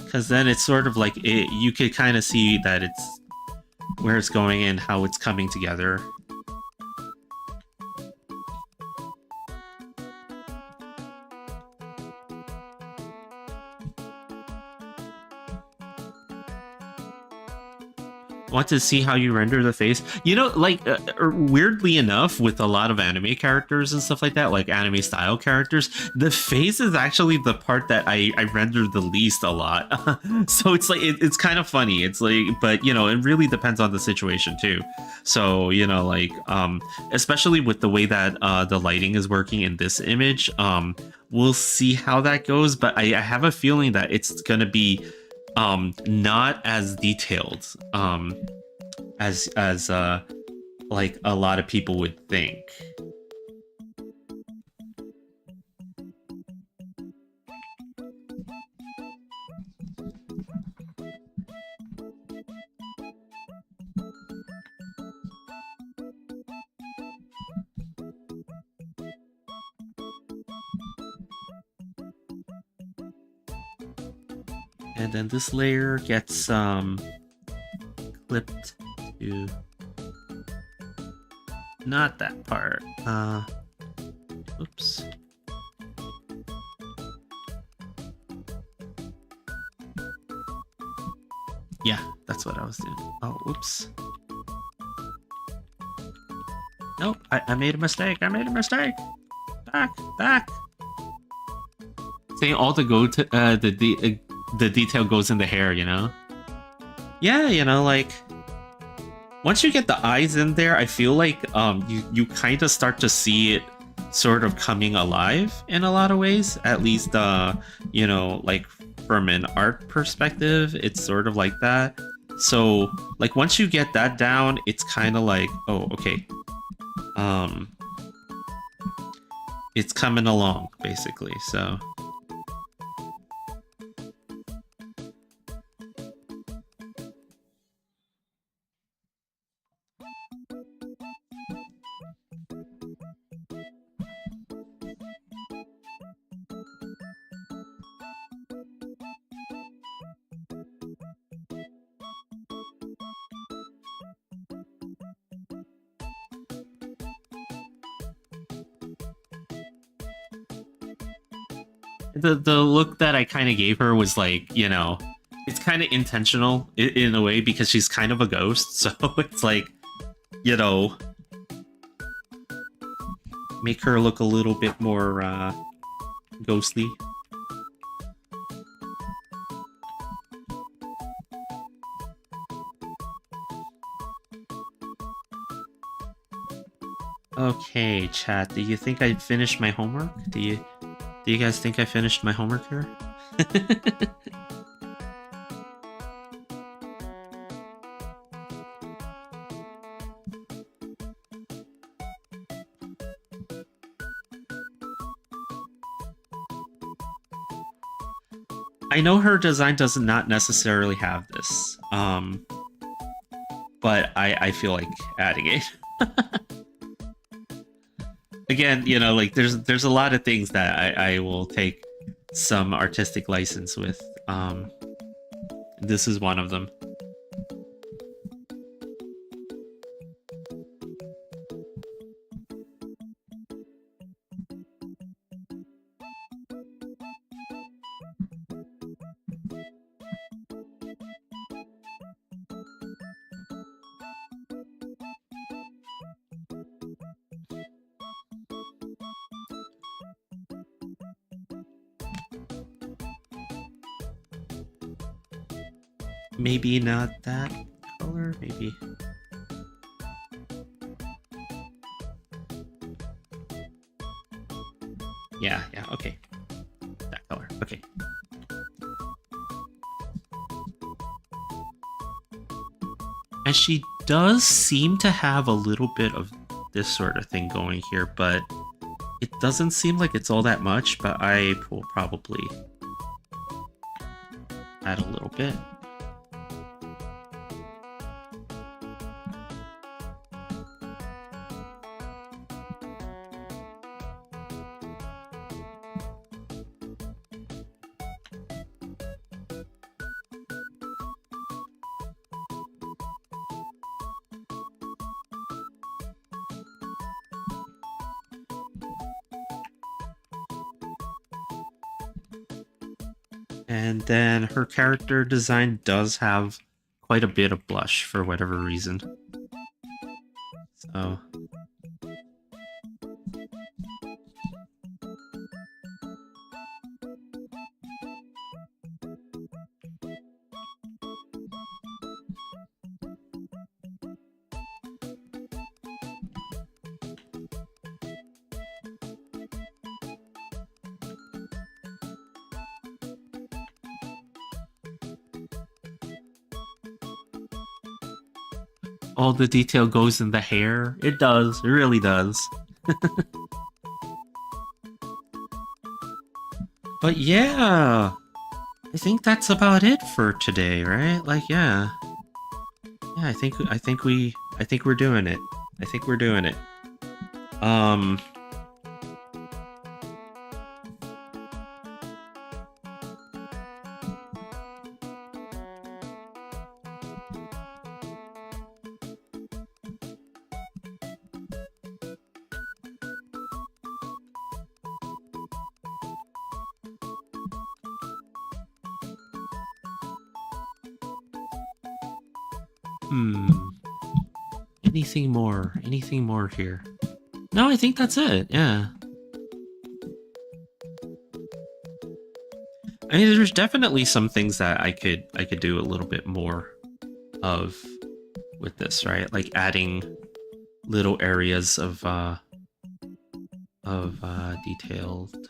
Because then it's sort of like you could kind of see that it's where it's going and how it's coming together. Want to see how you render the face? You know, like weirdly enough, with a lot of anime characters and stuff like that, like anime style characters, the face is actually the part that I render the least a lot. So it's like it's kind of funny. It's like, but you know, it really depends on the situation too. So you know, like especially with the way that the lighting is working in this image, we'll see how that goes. But I have a feeling that it's gonna be not as detailed as like a lot of people would think. And then this layer gets clipped to not that part. Oops. Yeah, that's what I was doing. Oh, oops. Nope, I made a mistake. I made a mistake. Back. Saying all the the detail goes in the hair, you know? Yeah, you know, like once you get the eyes in there, I feel like you kind of start to see it sort of coming alive in a lot of ways. At least you know, like from an art perspective, it's sort of like that. So like once you get that down, it's kind of like, oh, okay. It's coming along basically. So the look that I kind of gave her was like, you know, it's kind of intentional in a way because she's kind of a ghost. So it's like, you know, make her look a little bit more ghostly. Okay, chat. Do you think I finished my homework? Do you guys think I finished my homework here? I know her design does not necessarily have this, but I feel like adding it. Again, you know, like there's a lot of things that I will take some artistic license with. This is one of them. Maybe not that color, maybe. Yeah, okay. That color, okay. And she does seem to have a little bit of this sort of thing going here, but it doesn't seem like it's all that much, but I will probably add a little bit. And then her character design does have quite a bit of blush for whatever reason. So all the detail goes in the hair. It does. It really does. But yeah, I think that's about it for today, right? Like, yeah, I think we're doing it. I think we're doing it. Anything more? Anything more here? No, I think that's it. Yeah. I mean, there's definitely some things that I could do a little bit more of with this, right? Like adding little areas of detailed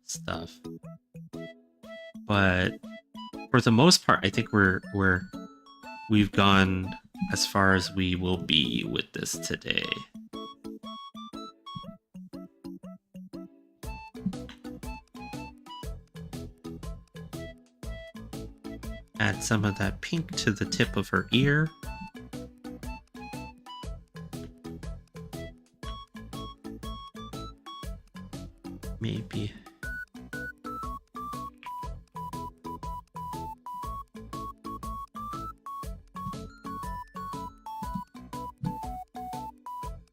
stuff. But for the most part, I think we've gone as far as we will be with this today. Add some of that pink to the tip of her ear. Maybe.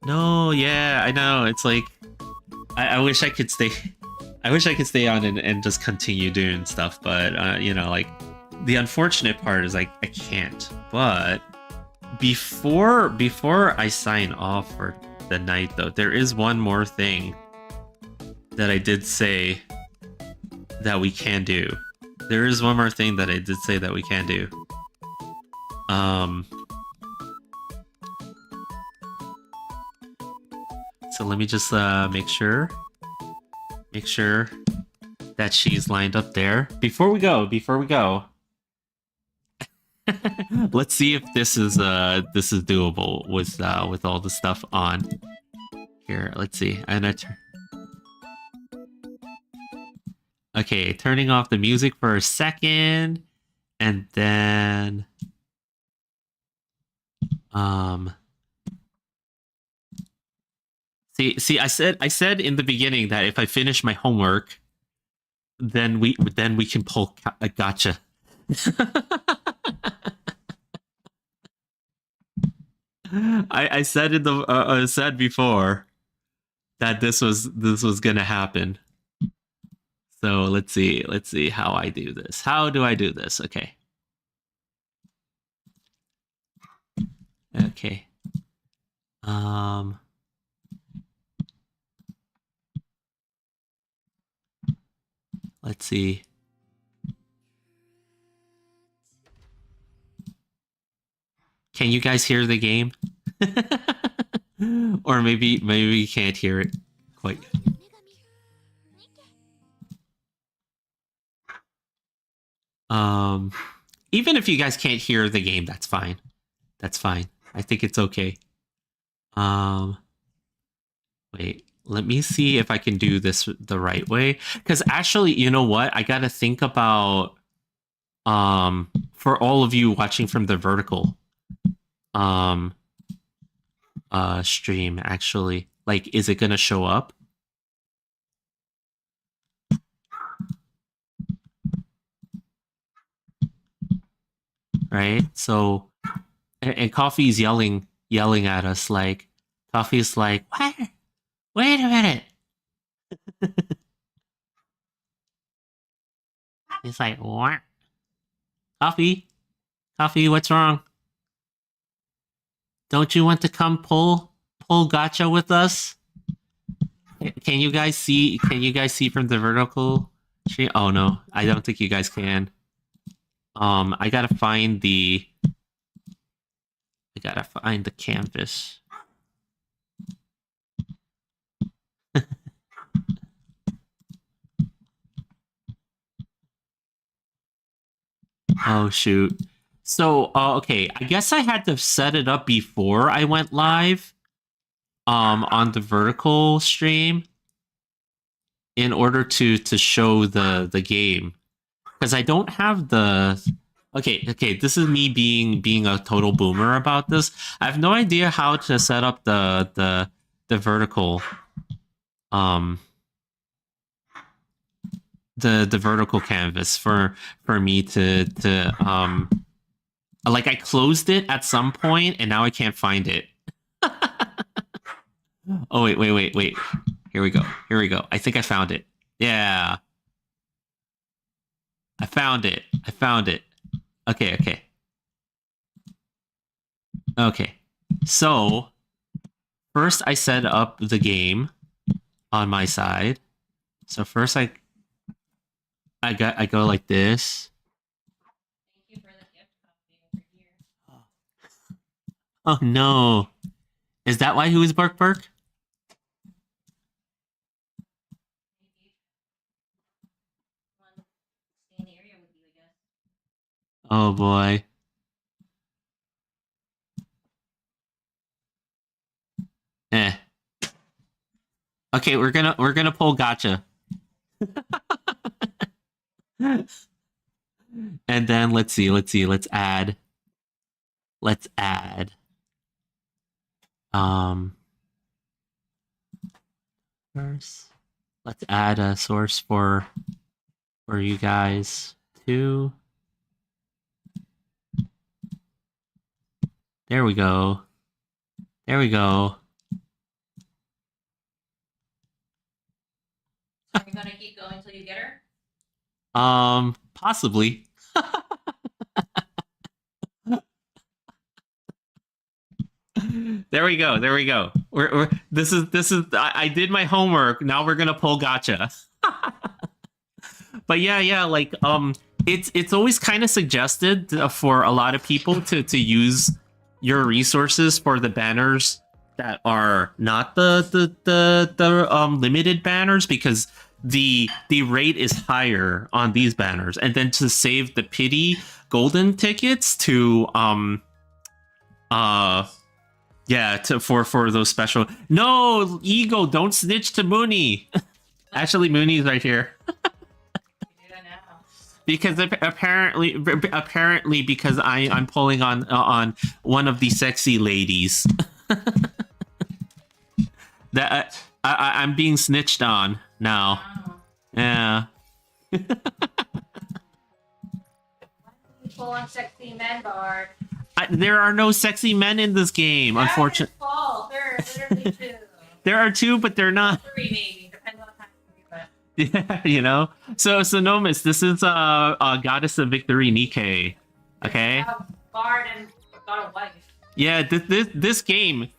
No, yeah, I know. It's like I wish I could stay. I wish I could stay on and just continue doing stuff, but you know, like the unfortunate part is like I can't. But before I sign off for the night, though, there is one more thing that I did say that we can do. There is one more thing that I did say that we can do. So let me just make sure that she's lined up there. Before we go, let's see if this is doable with all the stuff on. Here, let's see. Okay, turning off the music for a second, and then See, I said in the beginning that if I finish my homework, then we can pull a gotcha. I said in the said before that this was gonna happen. So let's see how I do this. How do I do this? Okay. Okay. Let's see. Can you guys hear the game? Or maybe you can't hear it quite. Even if you guys can't hear the game, that's fine. That's fine. I think it's okay. Wait. Let me see if I can do this the right way. Because actually, you know what? I gotta think about for all of you watching from the vertical stream. Actually, like, is it gonna show up? Right. So, and Coffee's yelling at us. Like, Coffee's like, what? Wait a minute. He's like, what? Coffee, what's wrong? Don't you want to come pull gacha with us? Can you guys see? Can you guys see from the vertical stream? Oh no, I don't think you guys can. I gotta find the canvas. Oh shoot. So, okay, I guess I had to set it up before I went live on the vertical stream in order to show the game, because I don't have the okay, this is me being a total boomer about this. I have no idea how to set up the vertical the vertical canvas for me to like, I closed it at some point and now I can't find it. Oh wait. Here we go. I think I found it. Yeah. I found it. Okay. So, first I set up the game on my side. So first I go like this. Thank you for the gift copy over here. Oh no. Is that why who is Bark? Maybe. One stay in the area with you, I guess. Oh boy. Okay, we're gonna pull gacha. And then let's add first let's add a source for you guys too. There we go. Are you gonna keep going until you get her? Possibly. There we go. This is I did my homework. Now we're gonna pull gacha. But yeah, like it's always kind of suggested for a lot of people to use your resources for the banners that are not the limited banners, because the rate is higher on these banners, and then to save the pity golden tickets to for those special. No, Ego, don't snitch to Mooney. Actually, Mooney's right here. Because apparently because I'm pulling on one of the sexy ladies. That I'm being snitched on now. Wow. Yeah. Why don't you pull on sexy men, Bard? There are no sexy men in this game, unfortunately. There are literally two. There are two, but they're not. Three, maybe. Depends on the time you but. Yeah, you know. So Nomis, this is Goddess of Victory Nikkei. Okay. Bard and got a wife. Yeah, this game,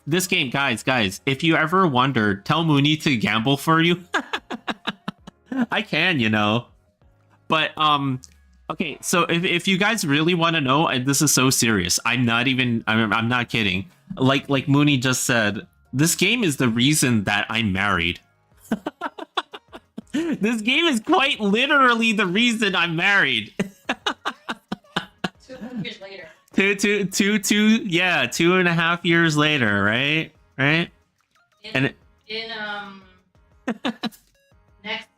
guys. If you ever wondered, tell Mooney to gamble for you. I can, you know. But okay. So if you guys really want to know, and this is so serious, I'm not kidding. Like Mooney just said, this game is the reason that I'm married. This game is quite literally the reason I'm married. 2 years later. Yeah, 2.5 years later, right? Right? And In next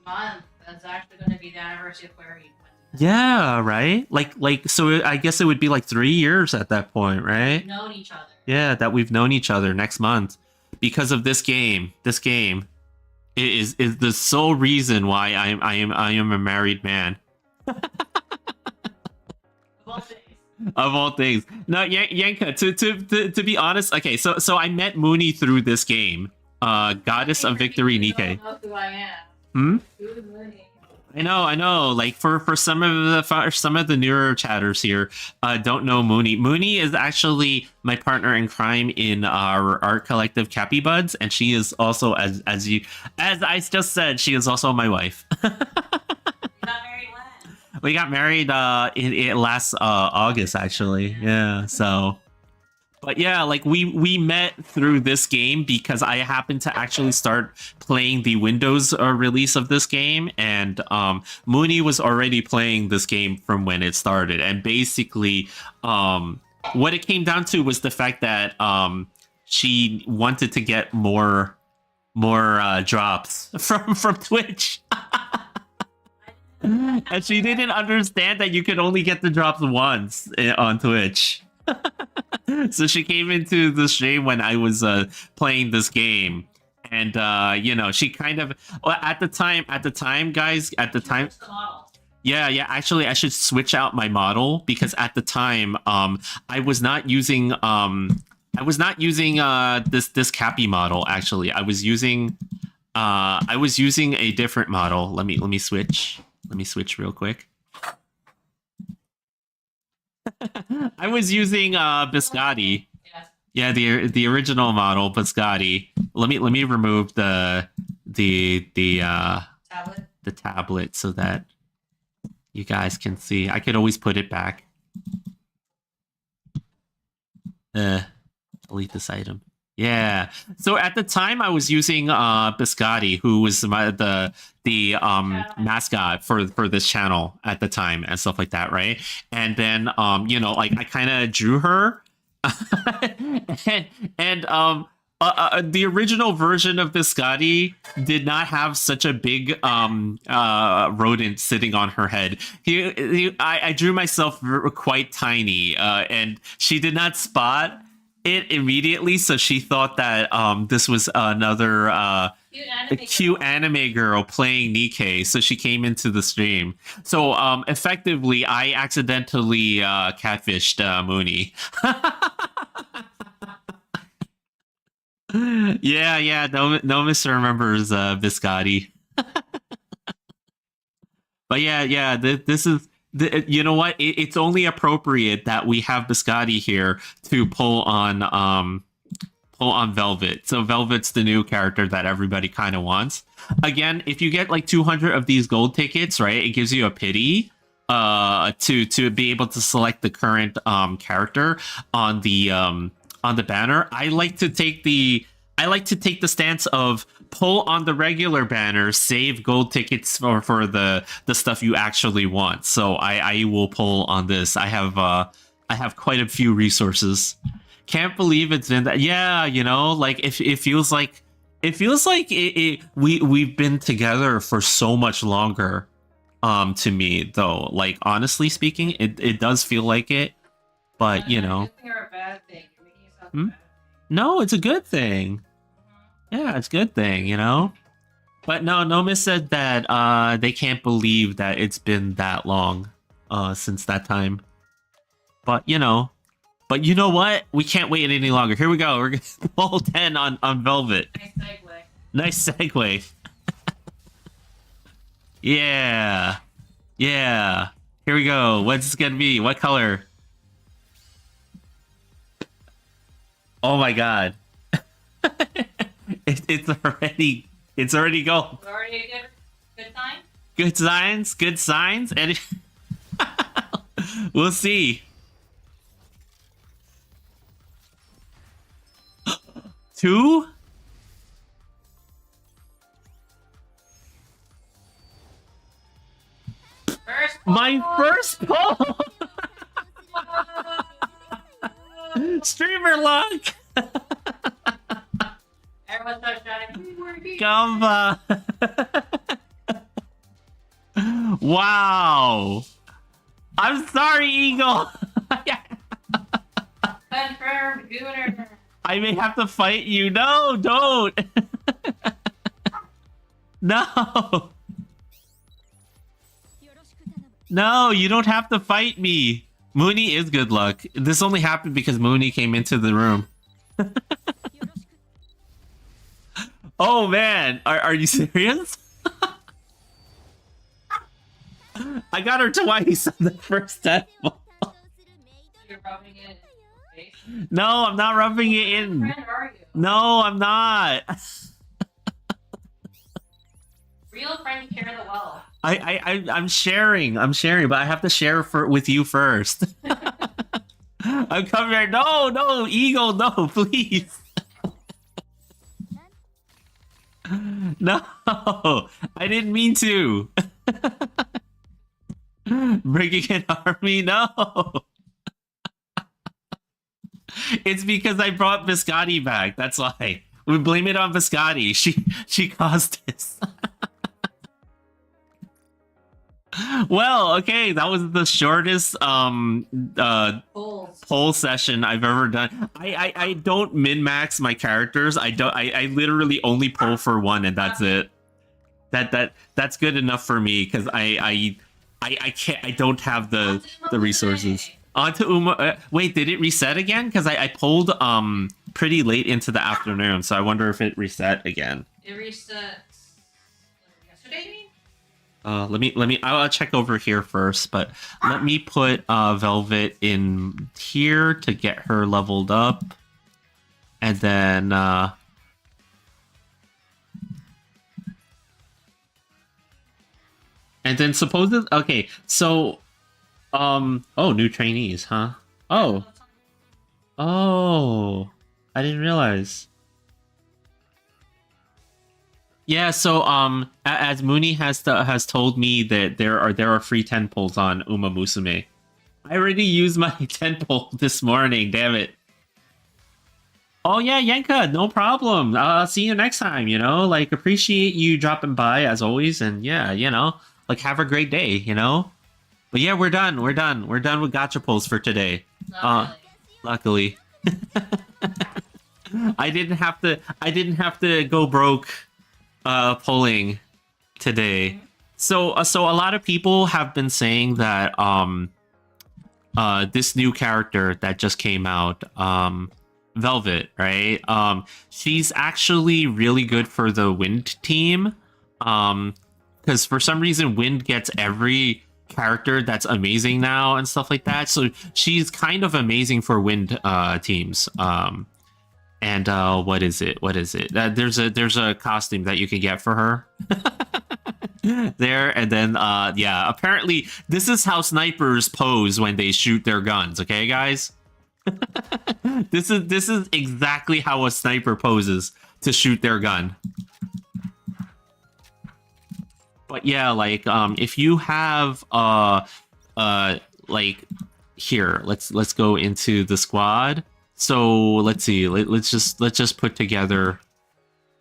month, that's actually going to be the anniversary of where we went. yeah, right? Like so I guess it would be like 3 years at that point, right? We've known each other. Yeah, that we've known each other next month because of this game. This game is the sole reason why I am a married man. Of all things. Of all things. No, Yanka, to be honest, okay, so I met Mooney through this game. Goddess of Victory You Nikkei. don't know who I am. Hmm? Who's Mooney? I know. Like for some of the newer chatters here, don't know Mooney. Mooney is actually my partner in crime in our art collective Cappy Buds, and she is also as I just said, she is also my wife. You got married when? We got married in last August, actually. Yeah, so. But yeah, like we met through this game because I happened to actually start playing the Windows release of this game, and Mooney was already playing this game from when it started. And basically, what it came down to was the fact that she wanted to get more drops from Twitch. And she didn't understand that you could only get the drops once on Twitch. So she came into the stream when I was playing this game, and she kind of at the time, guys, yeah, actually I should switch out my model because at the time I was not using this Cappy model. Actually, I was using a different model. Let me switch real quick. I was using Biscotti. Yeah, the original model Biscotti. Let me remove the tablet so that you guys can see. I could always put it back. Delete this item. Yeah. So at the time, I was using Biscotti, who was the mascot for this channel at the time and stuff like that, right? And then like I kind of drew her, and the original version of Biscotti did not have such a big rodent sitting on her head. I drew myself quite tiny, and she did not spot it immediately, so she thought that this was another cute anime girl playing Nikkei, so she came into the stream. So effectively, I accidentally catfished Mooney. Yeah, no Mr. remembers Biscotti. But yeah, this is. You know what? It's only appropriate that we have Biscotti here to pull on Velvet. So Velvet's the new character that everybody kind of wants. Again, if you get like 200 of these gold tickets, right, it gives you a pity to be able to select the current character on the banner. I like to take the stance of pull on the regular banner, save gold tickets for the stuff you actually want. So I will pull on this. I have quite a few resources. Can't believe it's been that. Yeah, like it feels like we've been together for so much longer. To me though, like honestly speaking, it does feel like it. But You're a bad thing. You're making yourself a bad thing. No, it's a good thing. Yeah, it's a good thing, But no, Nomis said that they can't believe that it's been that long since that time. But you know what? We can't wait any longer. Here we go. We're gonna roll 10 on Velvet. Nice segue. Yeah. Here we go. What's this gonna be? What color? Oh my god. It's already gold. Already a good sign? Good signs, and we'll see. 2? First My first pull! Streamer luck. Everyone starts shouting, Gumba. Wow. I'm sorry, Eagle. confirmed Gooner. I may have to fight you. No, don't. No. No, you don't have to fight me. Mooney is good luck. This only happened because Mooney came into the room. Oh man, are you serious? I got her twice on the first temple. You're rubbing it in face? No, I'm not rubbing it in. What friend are you? No, I'm not. Real friends share the wealth. I'm sharing, but I have to share with you first. I'm coming here. No, Eagle, no, please. No, I didn't mean to. Bringing an army, no. It's because I brought Biscotti back. That's why. We blame it on Biscotti. She caused this. Well, okay, that was the shortest poll session I've ever done. I don't min-max my characters. I literally only poll for one and that's it. That's good enough for me because I don't have the resources. Onto Uma. Wait, did it reset again? Because I polled pretty late into the afternoon, so I wonder if it reset again. It reset yesterday, you mean? Let me I'll check over here first, but let me put Velvet in here to get her leveled up. And then supposedly, okay, so oh, new trainees, huh? Oh, I didn't realize. Yeah, so as Mooney has told me that there are free 10 pulls on Uma Musume. I already used my 10 pull this morning, damn it. Oh yeah, Yenka, no problem. See you next time, you know? Like, appreciate you dropping by as always, and yeah, you know, like, have a great day, you know? But yeah, we're done with gacha pulls for today. Not Luckily. I didn't have to go broke polling today. So a lot of people have been saying that this new character that just came out, Velvet, right? She's actually really good for the Wind team. Because for some reason Wind gets every character that's amazing now and stuff like that. So she's kind of amazing for Wind teams. And what is it? There's a costume that you can get for her. There, and then yeah, apparently this is how snipers pose when they shoot their guns, okay guys? This is exactly how a sniper poses to shoot their gun. But yeah, like if you have like here, let's go into the squad. So let's see, let's just put together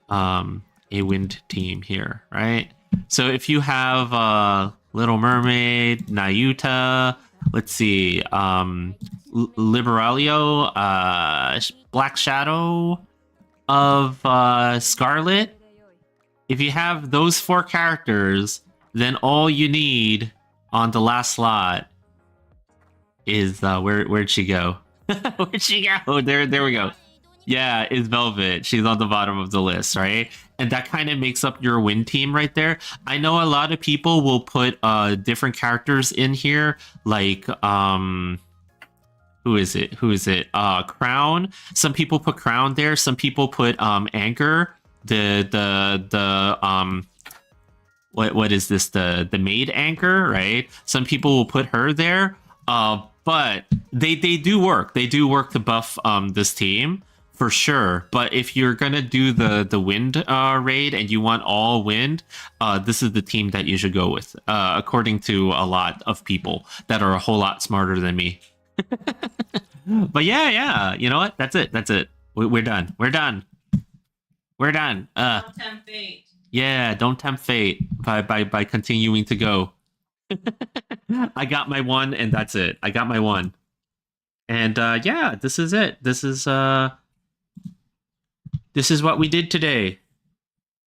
a Wind team here, right? So if you have Little Mermaid, Nayuta, let's see, Liberalio, Black Shadow of Scarlet. If you have those 4 characters, then all you need on the last slot is where'd she go? Where'd she go? There we go. Yeah, is Velvet. She's on the bottom of the list, right? And that kind of makes up your Wind team right there. I know a lot of people will put different characters in here, like who is it? Crown. Some people put Crown there. Some people put Anchor. What is this? The maid Anchor, right? Some people will put her there. But they do work. They do work to buff this team for sure. But if you're gonna do the Wind raid and you want all Wind, this is the team that you should go with, according to a lot of people that are a whole lot smarter than me. But yeah, you know what? That's it. That's it. We're done. We're done. We're done. Don't tempt fate. Yeah, don't tempt fate by continuing to go. I got my one, and that's it. I got my one. And yeah, this is it. This is what we did today.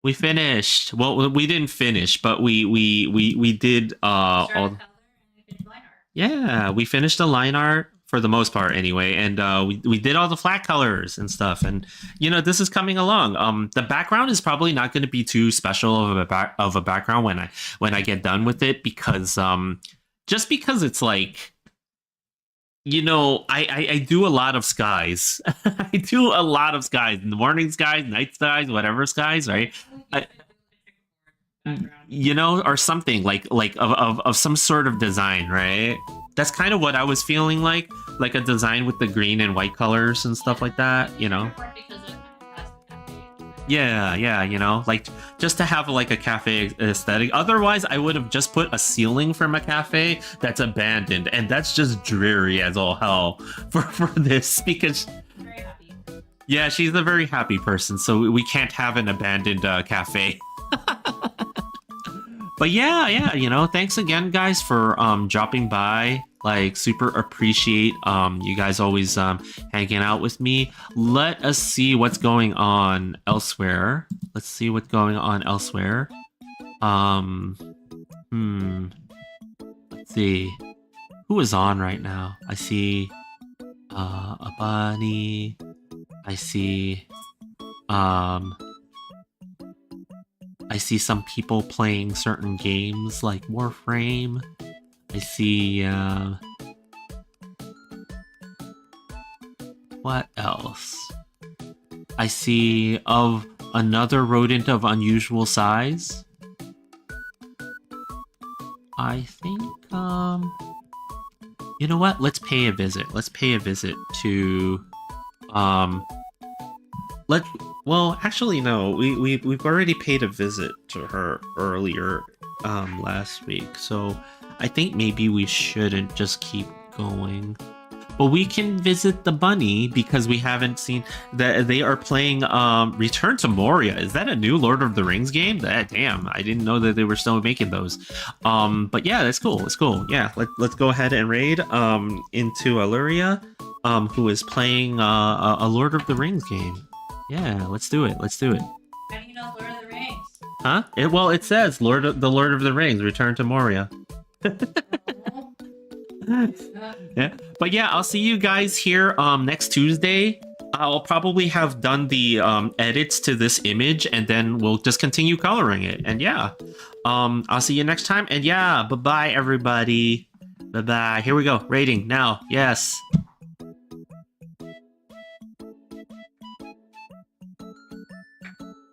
We finished. Well, we didn't finish, but we did all. Yeah, we finished the line art for the most part anyway, and we did all the flat colors and stuff. And you know, this is coming along. The background is probably not going to be too special of a background when I get done with it, because just because it's like, you know, I do a lot of skies. I do a lot of skies. Morning skies, night skies, whatever skies, right? You know, or something like of some sort of design, right? That's kind of what I was feeling like a design with the green and white colors and stuff like that, you know? Yeah, you know, like just to have like a cafe aesthetic. Otherwise, I would have just put a ceiling from a cafe that's abandoned, and that's just dreary as all hell for this, because yeah, she's a very happy person, so we can't have an abandoned cafe. But yeah, you know, thanks again, guys, for dropping by. Like, super appreciate you guys always hanging out with me. Let us see what's going on elsewhere. Let's see what's going on elsewhere. Let's see. Who is on right now? I see a bunny. I see some people playing certain games like Warframe. I see, what else? I see of another rodent of unusual size. I think, you know what? Let's pay a visit. Let's pay a visit to, well, actually, no. We've already paid a visit to her earlier, last week. So I think maybe we shouldn't just keep going. But we can visit the bunny because we haven't seen that they are playing Return to Moria. Is that a new Lord of the Rings game? Damn, I didn't know that they were still making those. But yeah, that's cool. It's cool. Yeah, let's go ahead and raid into Aluria, who is playing a Lord of the Rings game. Yeah, let's do it. Let's do it. How do you know Lord of the Rings? Huh? It says Lord of the Rings, Return to Moria. Yeah, but yeah, I'll see you guys here next Tuesday. I'll probably have done the edits to this image, and then we'll just continue coloring it. And yeah, I'll see you next time. And yeah, bye-bye, everybody. Bye-bye. Here we go. Rating now. Yes.